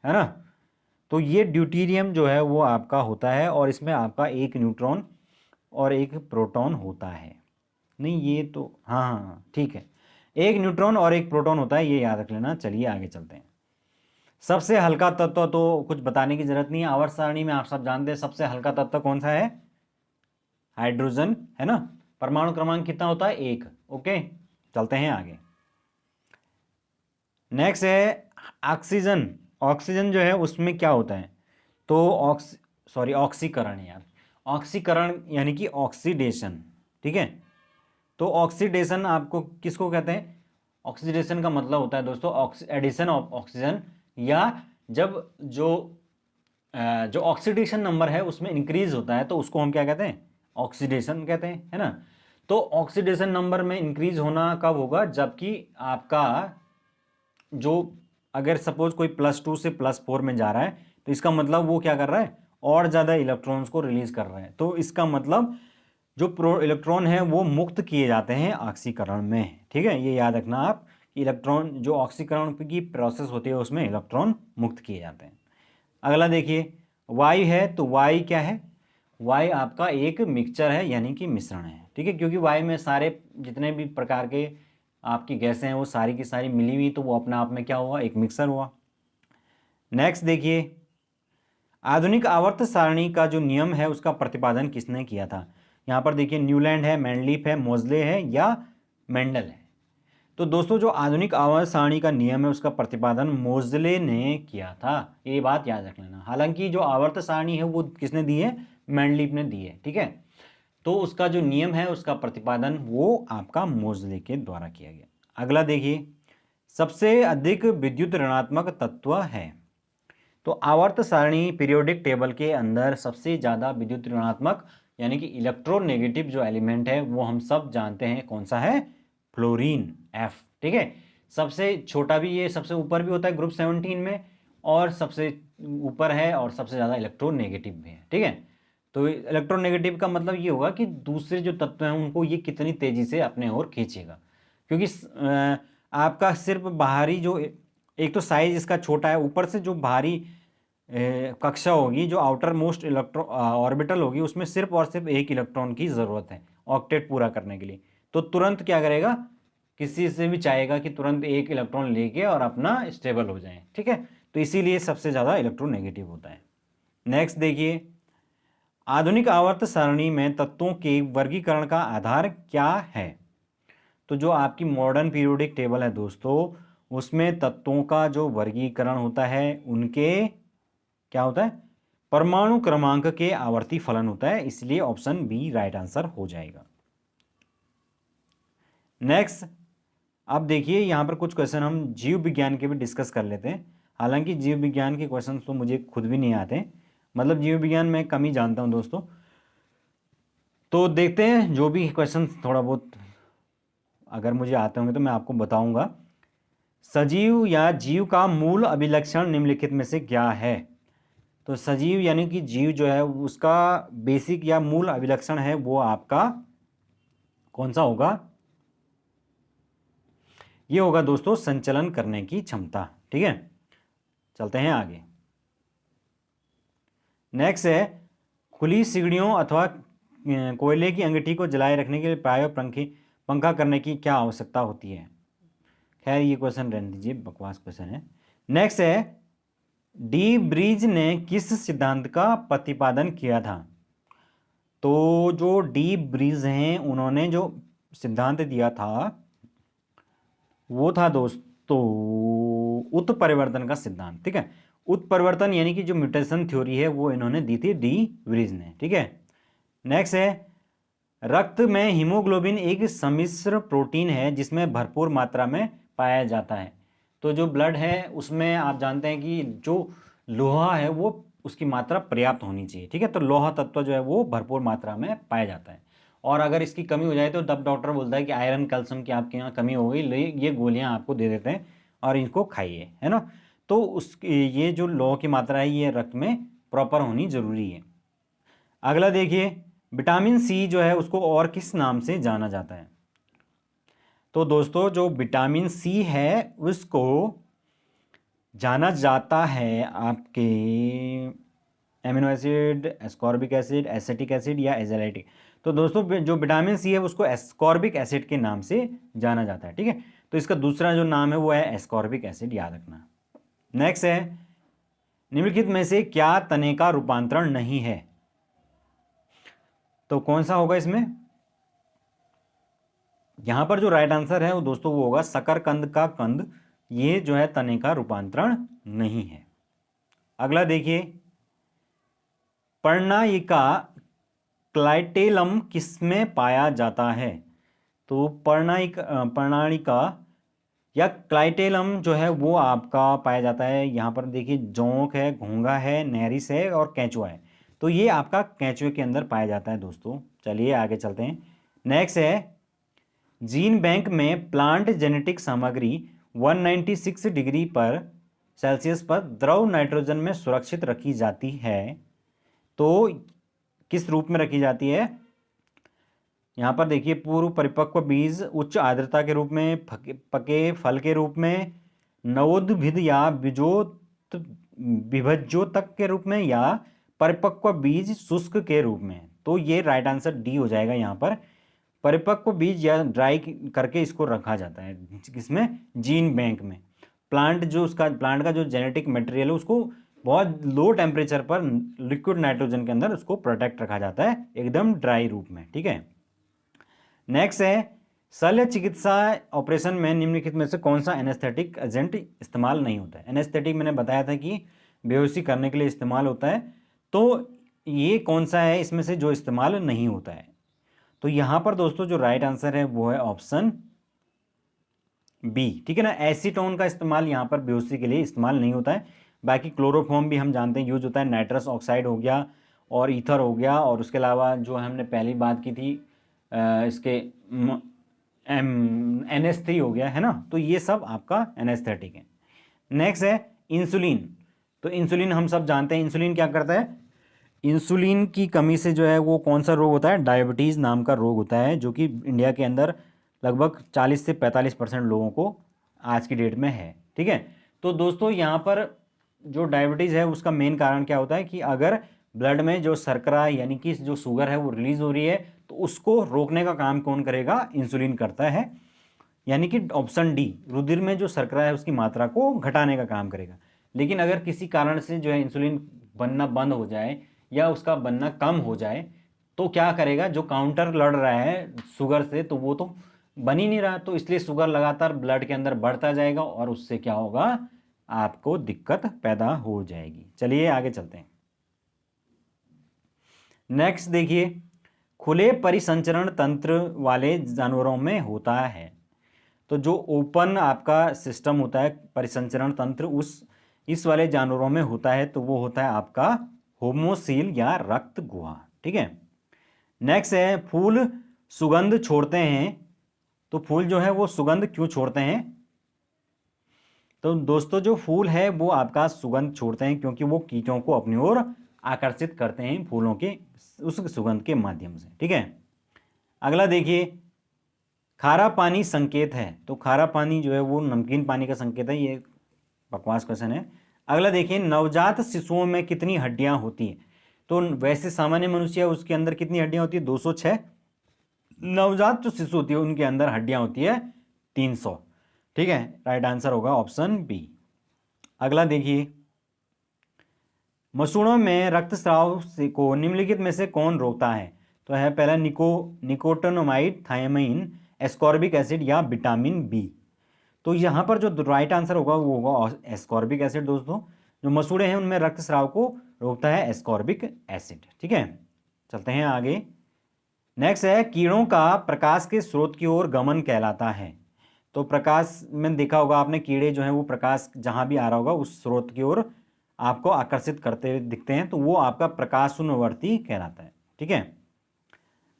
है ना। तो ये ड्यूटेरियम जो है वो आपका होता है, और इसमें आपका एक न्यूट्रॉन और एक प्रोटॉन होता है। नहीं ये तो हाँ हाँ हाँ ठीक है, एक न्यूट्रॉन और एक प्रोटॉन होता है, ये याद रख लेना। चलिए आगे चलते हैं। सबसे हल्का तत्व तो कुछ बताने की जरूरत नहीं है, आवर्त सारणी में आप सब जानते हैं सबसे हल्का तत्व कौन सा है, हाइड्रोजन, है ना। परमाणु क्रमांक कितना होता है, 1। ओके, चलते हैं आगे। नेक्स्ट है ऑक्सीजन। ऑक्सीजन जो है उसमें क्या होता है, तो ऑक्सीकरण यार, ऑक्सीकरण यानी कि ऑक्सीडेशन। ठीक है, तो ऑक्सीडेशन आपको किसको कहते हैं, ऑक्सीडेशन का मतलब होता है दोस्तों एडिशन ऑफ ऑक्सीजन, या जब जो ऑक्सीडेशन नंबर है उसमें इंक्रीज होता है तो उसको हम क्या कहते हैं, ऑक्सीडेशन कहते हैं, है ना। तो ऑक्सीडेशन नंबर में इंक्रीज होना कब होगा, जबकि आपका जो, अगर सपोज कोई +2 से +4 में जा रहा है तो इसका मतलब वो क्या कर रहा है, और ज़्यादा इलेक्ट्रॉन्स को रिलीज कर रहा है। तो इसका मतलब जो प्रो इलेक्ट्रॉन है वो मुक्त किए जाते हैं ऑक्सीकरण में। ठीक है, ये याद रखना आप कि इलेक्ट्रॉन जो ऑक्सीकरण की प्रोसेस होती है उसमें इलेक्ट्रॉन मुक्त किए जाते हैं। अगला देखिए, वायु है, तो वायु क्या है, वायु आपका एक मिक्सचर है यानी कि मिश्रण है। ठीक है, क्योंकि वायु में सारे जितने भी प्रकार के आपकी गैसें हैं वो सारी की सारी मिली हुई, तो वो अपने आप में क्या हुआ, एक मिक्सर हुआ। नेक्स्ट देखिए, आधुनिक आवर्त सारणी का जो नियम है उसका प्रतिपादन किसने किया था। यहाँ पर देखिए न्यूलैंड है, मैंडलीफ है, मोजले है, या मेंडल है। तो दोस्तों जो आधुनिक आवर्त सारणी का नियम है उसका प्रतिपादन मोजले ने किया था, ये बात याद रख लेना। हालांकि जो आवर्त सारणी है वो किसने दी है, मैंडलीफ ने दी है। ठीक है, तो उसका जो नियम है उसका प्रतिपादन वो आपका मोजले के द्वारा किया गया। अगला देखिए, सबसे अधिक विद्युत ऋणात्मक तत्व है। तो आवर्त सारणी पीरियोडिक टेबल के अंदर सबसे ज़्यादा विद्युत ऋणात्मक यानी कि इलेक्ट्रोनेगेटिव जो एलिमेंट है वो हम सब जानते हैं कौन सा है, फ्लोरीन, F। ठीक है, सबसे छोटा भी ये सबसे ऊपर भी होता है ग्रुप 17 में, और सबसे ऊपर है और सबसे ज़्यादा इलेक्ट्रोनेगेटिव भी है। ठीक है, तो इलेक्ट्रोनेगेटिव का मतलब ये होगा कि दूसरे जो तत्व हैं उनको ये कितनी तेज़ी से अपने ओर खींचेगा, क्योंकि आपका सिर्फ बाहरी जो, एक तो साइज इसका छोटा है, ऊपर से जो बाहरी कक्षा होगी, जो आउटर मोस्ट इलेक्ट्रो ऑर्बिटल होगी, उसमें सिर्फ और सिर्फ एक इलेक्ट्रॉन की ज़रूरत है ऑक्टेट पूरा करने के लिए। तो तुरंत क्या करेगा, किसी से भी चाहेगा कि तुरंत एक इलेक्ट्रॉन लेके और अपना स्टेबल हो जाए। ठीक है, तो इसीलिए सबसे ज़्यादा इलेक्ट्रोनेगेटिव होता है। नेक्स्ट देखिए, आधुनिक आवर्त सारणी में तत्वों के वर्गीकरण का आधार क्या है। तो जो आपकी मॉडर्न पीरियोडिक टेबल है दोस्तों, उसमें तत्वों का जो वर्गीकरण होता है उनके क्या होता है, परमाणु क्रमांक के आवर्ती फलन होता है, इसलिए ऑप्शन बी राइट आंसर हो जाएगा। नेक्स्ट, अब देखिए यहाँ पर कुछ क्वेश्चन हम जीव विज्ञान के भी डिस्कस कर लेते हैं। हालांकि जीव विज्ञान के क्वेश्चन तो मुझे खुद भी नहीं आते, मतलब जीव विज्ञान में कम ही जानता हूँ दोस्तों। तो देखते हैं, जो भी क्वेश्चन थोड़ा बहुत अगर मुझे आते होंगे तो मैं आपको बताऊंगा। सजीव या जीव का मूल अभिलक्षण निम्नलिखित में से क्या है? तो सजीव यानी कि जीव जो है उसका बेसिक या मूल अभिलक्षण है वो आपका कौन सा होगा? ये होगा दोस्तों संचलन करने की क्षमता। ठीक है, चलते हैं आगे। नेक्स्ट है, खुली सिगड़ियों अथवा कोयले की अंगीठी को जलाए रखने के लिए प्राय पंखा करने की क्या आवश्यकता होती है? खैर ये क्वेश्चन रहने दीजिए, बकवास क्वेश्चन है। नेक्स्ट है, डी ब्रीज ने किस सिद्धांत का प्रतिपादन किया था? तो जो डी ब्रीज हैं उन्होंने जो सिद्धांत दिया था वो था दोस्तों उत्परिवर्तन का सिद्धांत। ठीक है, उत्परिवर्तन यानी कि जो म्यूटेशन थ्योरी है वो इन्होंने दी थी डी ब्रीज ने। ठीक है, नेक्स्ट है, रक्त में हीमोग्लोबिन एक सम्मिश्र प्रोटीन है जिसमें भरपूर मात्रा में पाया जाता है। तो जो ब्लड है उसमें आप जानते हैं कि जो लोहा है वो उसकी मात्रा पर्याप्त होनी चाहिए। ठीक है, तो लोहा तत्व जो है वो भरपूर मात्रा में पाया जाता है, और अगर इसकी कमी हो जाए तो तब डॉक्टर बोलता है कि आयरन कैल्शियम की आपके यहाँ कमी हो गई, ये गोलियां आपको दे देते हैं और इनको खाइए, है ना। तो उस ये जो लोह की मात्रा है ये रक्त में प्रॉपर होनी जरूरी है। अगला देखिए, विटामिन सी जो है उसको और किस नाम से जाना जाता है? तो दोस्तों जो विटामिन सी है उसको जाना जाता है आपके amino acid, ascorbic acid, acetic acid या एजेलाइटिक। तो दोस्तों जो विटामिन सी है उसको एस्कॉर्बिक एसिड के नाम से जाना जाता है। ठीक है, तो इसका दूसरा जो नाम है वो है एस्कॉर्बिक एसिड, याद रखना। नेक्स्ट है, निम्नलिखित में से क्या तने का रूपांतरण नहीं है? तो कौन सा होगा इसमें? यहां पर जो राइट आंसर है वो दोस्तों वो होगा शकरकंद का कंद, ये जो है तने का रूपांतरण नहीं है। अगला देखिए, पर्णायिका क्लाइटेलम किसमें पाया जाता है? तो पर्णायिका या क्लाइटेलम जो है वो आपका पाया जाता है, यहाँ पर देखिए जोंक है, घोंघा है, नेरिस है और केंचुआ है। तो ये आपका केंचुए के अंदर पाया जाता है दोस्तों। चलिए आगे चलते हैं। नेक्स्ट है, जीन बैंक में प्लांट जेनेटिक सामग्री 196 डिग्री पर सेल्सियस पर द्रव नाइट्रोजन में सुरक्षित रखी जाती है। तो किस रूप में रखी जाती है? यहाँ पर देखिए, पूर्व परिपक्व बीज उच्च आर्द्रता के रूप में, पके फल के रूप में, नवोद्भिद या विभज्योतक के रूप में, या परिपक्व बीज शुष्क के रूप में। तो ये राइट आंसर डी हो जाएगा। यहाँ पर परिपक्व बीज या ड्राई करके इसको रखा जाता है किसमें? जीन बैंक में। प्लांट का जो जेनेटिक मटेरियल है उसको बहुत लो टेम्परेचर पर लिक्विड नाइट्रोजन के अंदर उसको प्रोटेक्ट रखा जाता है एकदम ड्राई रूप में। ठीक है, नेक्स्ट है, शल्य चिकित्सा ऑपरेशन में निम्नलिखित में से कौन सा एनेस्थेटिक एजेंट इस्तेमाल नहीं होता है? एनेस्थेटिक मैंने बताया था कि बेहोशी करने के लिए इस्तेमाल होता है, तो ये कौन सा है इसमें से जो इस्तेमाल नहीं होता है? तो यहां पर दोस्तों जो राइट आंसर है वो है ऑप्शन बी। ठीक है ना, एसीटोन का इस्तेमाल यहां पर बेहोशी के लिए इस्तेमाल नहीं होता है। बाकी क्लोरोफॉर्म भी हम जानते हैं यूज होता है, नाइट्रस ऑक्साइड हो गया और ईथर हो गया, और उसके अलावा जो हमने पहली बात की थी इसके NH3 हो गया, है ना। तो ये सब आपका एनेस्थेटिक है। नेक्स्ट है इंसुलिन। तो इंसुलिन हम सब जानते हैं, इंसुलिन क्या करता है? इंसुलिन की कमी से जो है वो कौन सा रोग होता है? डायबिटीज़ नाम का रोग होता है, जो कि इंडिया के अंदर लगभग 40 से 45% लोगों को आज की डेट में है। ठीक है, तो दोस्तों यहाँ पर जो डायबिटीज़ है उसका मेन कारण क्या होता है कि अगर ब्लड में जो शर्करा यानी कि जो शुगर है वो रिलीज हो रही है तो उसको रोकने का काम कौन करेगा? इंसुलिन करता है। यानी कि ऑप्शन डी, रुधिर में जो शर्करा है उसकी मात्रा को घटाने का काम करेगा। लेकिन अगर किसी कारण से जो है इंसुलिन बनना बंद हो जाए या उसका बनना कम हो जाए तो क्या करेगा? जो काउंटर लड़ रहा है शुगर से तो वो तो बन ही नहीं रहा, तो इसलिए शुगर लगातार ब्लड के अंदर बढ़ता जाएगा और उससे क्या होगा? आपको दिक्कत पैदा हो जाएगी। चलिए आगे चलते हैं। नेक्स्ट देखिए, खुले परिसंचरण तंत्र वाले जानवरों में होता है। तो जो ओपन आपका सिस्टम होता है, परिसंचरण तंत्र, उस इस वाले जानवरों में होता है, तो वो होता है आपका होमोसील या रक्त गुहा। ठीक है। नेक्स्ट है, फूल सुगंध छोड़ते हैं। तो फूल जो है वो सुगंध क्यों छोड़ते हैं? तो दोस्तों जो फूल है वो आपका सुगंध छोड़ते हैं क्योंकि वो कीटों को अपनी ओर आकर्षित करते हैं फूलों के उस सुगंध के माध्यम से। ठीक है। अगला देखिए, खारा पानी संकेत है। तो खारा पानी जो है वो नमकीन पानी का संकेत है। ये बकवास क्वेश्चन है। अगला देखिए, नवजात शिशुओं में कितनी हड्डियां होती हैं? तो वैसे सामान्य मनुष्य है उसके अंदर कितनी हड्डियां होती है? 206। नवजात जो शिशु होती है उनके अंदर हड्डियां होती है 300। ठीक है, राइट आंसर होगा ऑप्शन बी। अगला देखिए, मसूड़ों में रक्तस्राव को निम्नलिखित में से कौन रोकता है? तो है पहला निकोटिनामाइड, थायमाइन, एस्कॉर्बिक एसिड या विटामिन बी। तो यहाँ पर जो राइट आंसर होगा वो होगा एस्कॉर्बिक एसिड। दोस्तों जो मसूड़े हैं उनमें रक्तस्राव को रोकता है एस्कॉर्बिक एसिड। ठीक है, चलते हैं आगे। नेक्स्ट है, कीड़ों का प्रकाश के स्रोत की ओर गमन कहलाता है। तो प्रकाश में देखा होगा आपने, कीड़े जो हैं वो प्रकाश जहां भी आ रहा होगा उस स्रोत की ओर आपको आकर्षित करते हुए दिखते हैं, तो वो आपका प्रकाशनुवर्ती कहलाता है। ठीक है।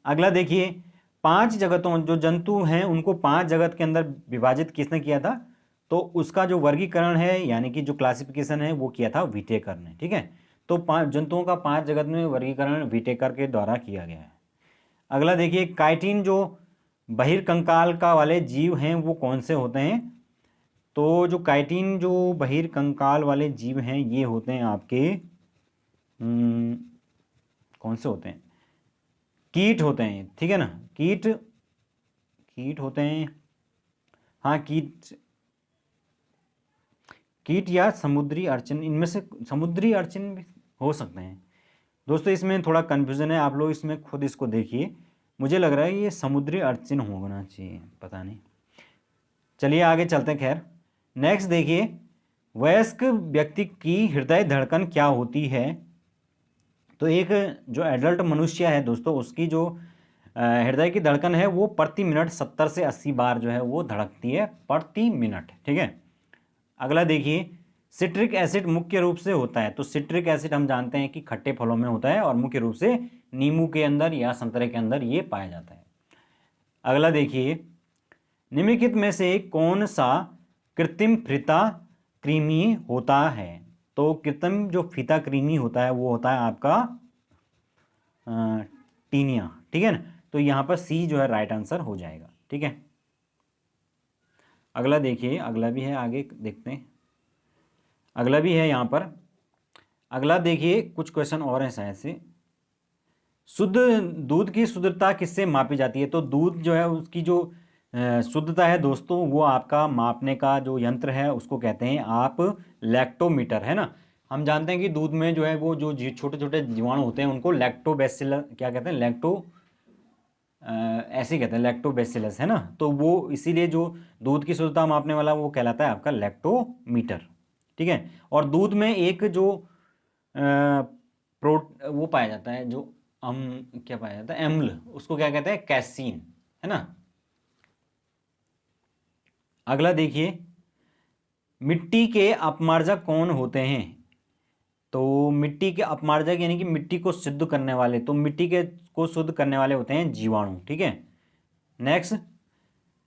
अगला देखिए, 5 जगतों जो जंतु हैं उनको 5 जगत के अंदर विभाजित किसने किया था? तो उसका जो वर्गीकरण है यानी कि जो क्लासिफिकेशन है वो किया था व्हिटेकर ने। ठीक है। तो 5 जंतुओं का 5 जगत में वर्गीकरण व्हिटेकर के द्वारा किया गया है। अगला देखिए, काइटिन जो बहिर्कंकाल का वाले जीव हैं वो कौन से होते हैं? तो जो काइटिन जो बहिर्कंकाल वाले जीव हैं ये होते हैं आपके कौन से होते हैं? कीट होते हैं। ठीक है ना, कीट कीट होते हैं। हाँ, कीट कीट या समुद्री अर्चिन, इनमें से समुद्री अर्चिन भी हो सकते हैं। दोस्तों इसमें थोड़ा कन्फ्यूजन है, आप लोग इसमें खुद इसको देखिए। मुझे लग रहा है ये समुद्री अर्चिन होना चाहिए, पता नहीं। चलिए आगे चलते हैं। खैर, नेक्स्ट देखिए, वयस्क व्यक्ति की हृदय धड़कन क्या होती है? तो एक जो एडल्ट मनुष्य है दोस्तों उसकी जो हृदय की धड़कन है वो प्रति मिनट 70 से 80 बार जो है वो धड़कती है प्रति मिनट। ठीक है। अगला देखिए, सिट्रिक एसिड मुख्य रूप से होता है। तो सिट्रिक एसिड हम जानते हैं कि खट्टे फलों में होता है और मुख्य रूप से नींबू के अंदर या संतरे के अंदर ये पाया जाता है। अगला देखिए, निम्नलिखित में से कौन सा कृत्रिम फीता कृमि होता है? तो कृत्रिम जो फीता कृमि होता है वो होता है आपका टीनिया। ठीक है ना, तो यहाँ पर सी जो है राइट आंसर हो जाएगा। ठीक है। अगला देखिए, अगला भी है, आगे देखते हैं। अगला भी है यहाँ पर। अगला देखिए, कुछ क्वेश्चन और हैं शायद से। शुद्ध दूध की शुद्धता किससे मापी जाती है? तो दूध जो है उसकी जो शुद्धता है दोस्तों वो आपका मापने का जो यंत्र है उसको कहते हैं आप लैक्टोमीटर, है ना। हम जानते हैं कि दूध में जो है वो जो छोटे छोटे जीवाणु होते हैं उनको लैक्टोबैसिलस क्या कहते हैं, ऐसे ही कहते हैं लैक्टोबैसिलस, है ना। तो वो इसीलिए जो दूध की शुद्धता मापने वाला वो कहलाता है आपका लैक्टोमीटर। ठीक है। और दूध में एक जो वो पाया जाता है जो क्या पाया जाता है, एम्ल, उसको क्या कहते हैं, कैसीन, है ना। अगला देखिए, मिट्टी के अपमार्जक कौन होते हैं? तो मिट्टी के अपमार्जक यानी कि मिट्टी को शुद्ध करने वाले, तो मिट्टी के को शुद्ध करने वाले होते हैं जीवाणु। ठीक है। नेक्स्ट,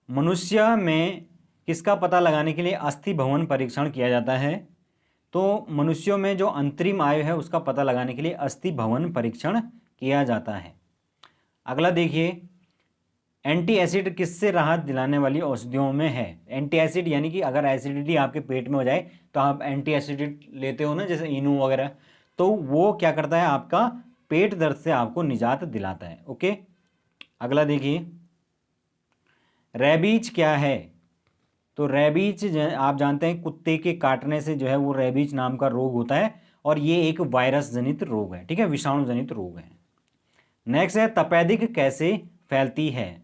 मनुष्य में किसका पता लगाने के लिए अस्थि भवन परीक्षण किया जाता है? तो मनुष्यों में जो अंतरिम आयु है उसका पता लगाने के लिए अस्थि भवन परीक्षण किया जाता है। अगला देखिए, एंटी एसिड किससे राहत दिलाने वाली औषधियों में है? एंटी एसिड यानी कि अगर एसिडिटी आपके पेट में हो जाए तो आप एंटी एसिड लेते हो ना, जैसे इनो वगैरह, तो वो क्या करता है, आपका पेट दर्द से आपको निजात दिलाता है। ओके। अगला देखिए, रेबीज क्या है? तो रेबीज आप जानते हैं कुत्ते के काटने से जो है वो रेबीज नाम का रोग होता है और ये एक वायरस जनित रोग है। ठीक है, विषाणु जनित रोग है। नेक्स्ट है, तपेदिक कैसे फैलती है?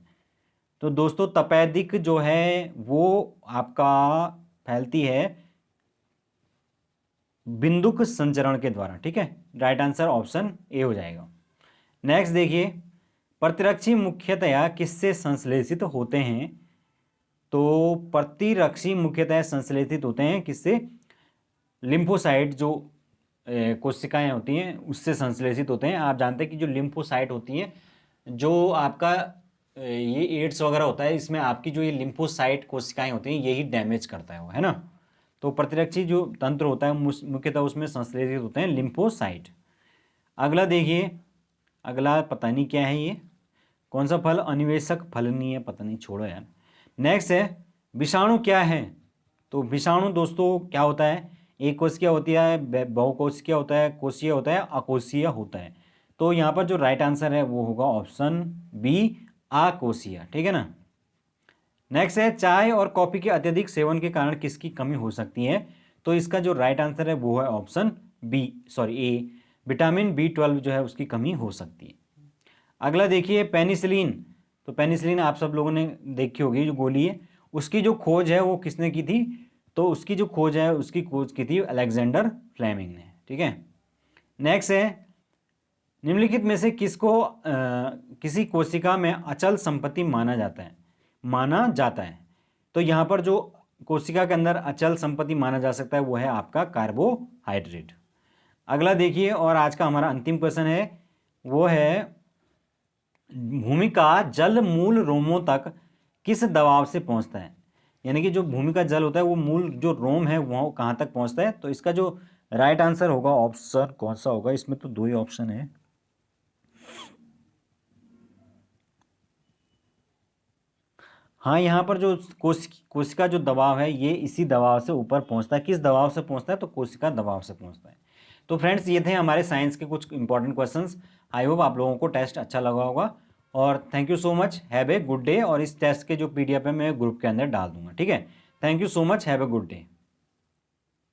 तो दोस्तों तपेदिक जो है वो आपका फैलती है बिंदुक संचरण के द्वारा। ठीक है, राइट आंसर ऑप्शन ए हो जाएगा। नेक्स्ट देखिए, प्रतिरक्षी मुख्यतया किससे संश्लेषित होते हैं? तो प्रतिरक्षी मुख्यतः संश्लेषित होते हैं किससे? लिम्फोसाइट जो कोशिकाएं होती हैं उससे संश्लेषित होते हैं। आप जानते हैं कि जो लिम्फोसाइट होती हैं, जो आपका ये एड्स वगैरह होता है, इसमें आपकी जो ये लिम्फोसाइट कोशिकाएं होती हैं यही डैमेज करता है वो, है ना। तो प्रतिरक्षी जो तंत्र होता है मुख्यतः उसमें संश्लेषित होते हैं लिम्फोसाइट। अगला देखिए, अगला पता नहीं क्या है ये, कौन सा फल? अन्वेषक फल नहीं है, पता नहीं, छोड़ो यार। नेक्स्ट है, विषाणु क्या है? तो विषाणु दोस्तों क्या होता है? एक कोशिकीय होती है, बहुकोशिकीय होता है, कोशिकीय होता है, अकोशिकीय होता है। तो यहाँ पर जो राइट आंसर है वो होगा ऑप्शन बी, अकोशिकीय, ठीक है ना। नेक्स्ट है, चाय और कॉफी के अत्यधिक सेवन के कारण किसकी कमी हो सकती है? तो इसका जो राइट आंसर है वो है ऑप्शन बी, सॉरी ए, विटामिन B12 जो है उसकी कमी हो सकती है। अगला देखिए, पेनिसिलिन। तो पेनिसिलिन आप सब लोगों ने देखी होगी, जो गोली है, उसकी जो खोज है वो किसने की थी? तो उसकी जो खोज है उसकी खोज की थी अलेक्जेंडर फ्लेमिंग ने, ठीक है। नेक्स्ट है, निम्नलिखित में से किसको किसी कोशिका में अचल संपत्ति माना जाता है? तो यहाँ पर जो कोशिका के अंदर अचल संपत्ति माना जा सकता है वो है आपका कार्बोहाइड्रेट। अगला देखिए, और आज का हमारा अंतिम क्वेश्चन है, वो है भूमि का जल मूल रोमों तक किस दबाव से पहुंचता है? यानी कि जो भूमि का जल होता है वो मूल जो रोम है वो कहाँ तक पहुंचता है? तो इसका जो राइट आंसर होगा ऑप्शन कौन सा होगा? इसमें तो दो ही ऑप्शन है। हाँ, यहाँ पर जो कोशिका जो दबाव है ये इसी दबाव से ऊपर पहुंचता है। किस दबाव से पहुंचता है? तो कोशिका दबाव से पहुंचता है। तो फ्रेंड्स, ये थे हमारे साइंस के कुछ इंपॉर्टेंट क्वेश्चंस। आई होप आप लोगों को टेस्ट अच्छा लगा होगा, और thank you so much, have a good day. और इस टेस्ट के जो PDF है मैं ग्रुप के अंदर डाल दूंगा, ठीक है। Thank you so much, have a good day.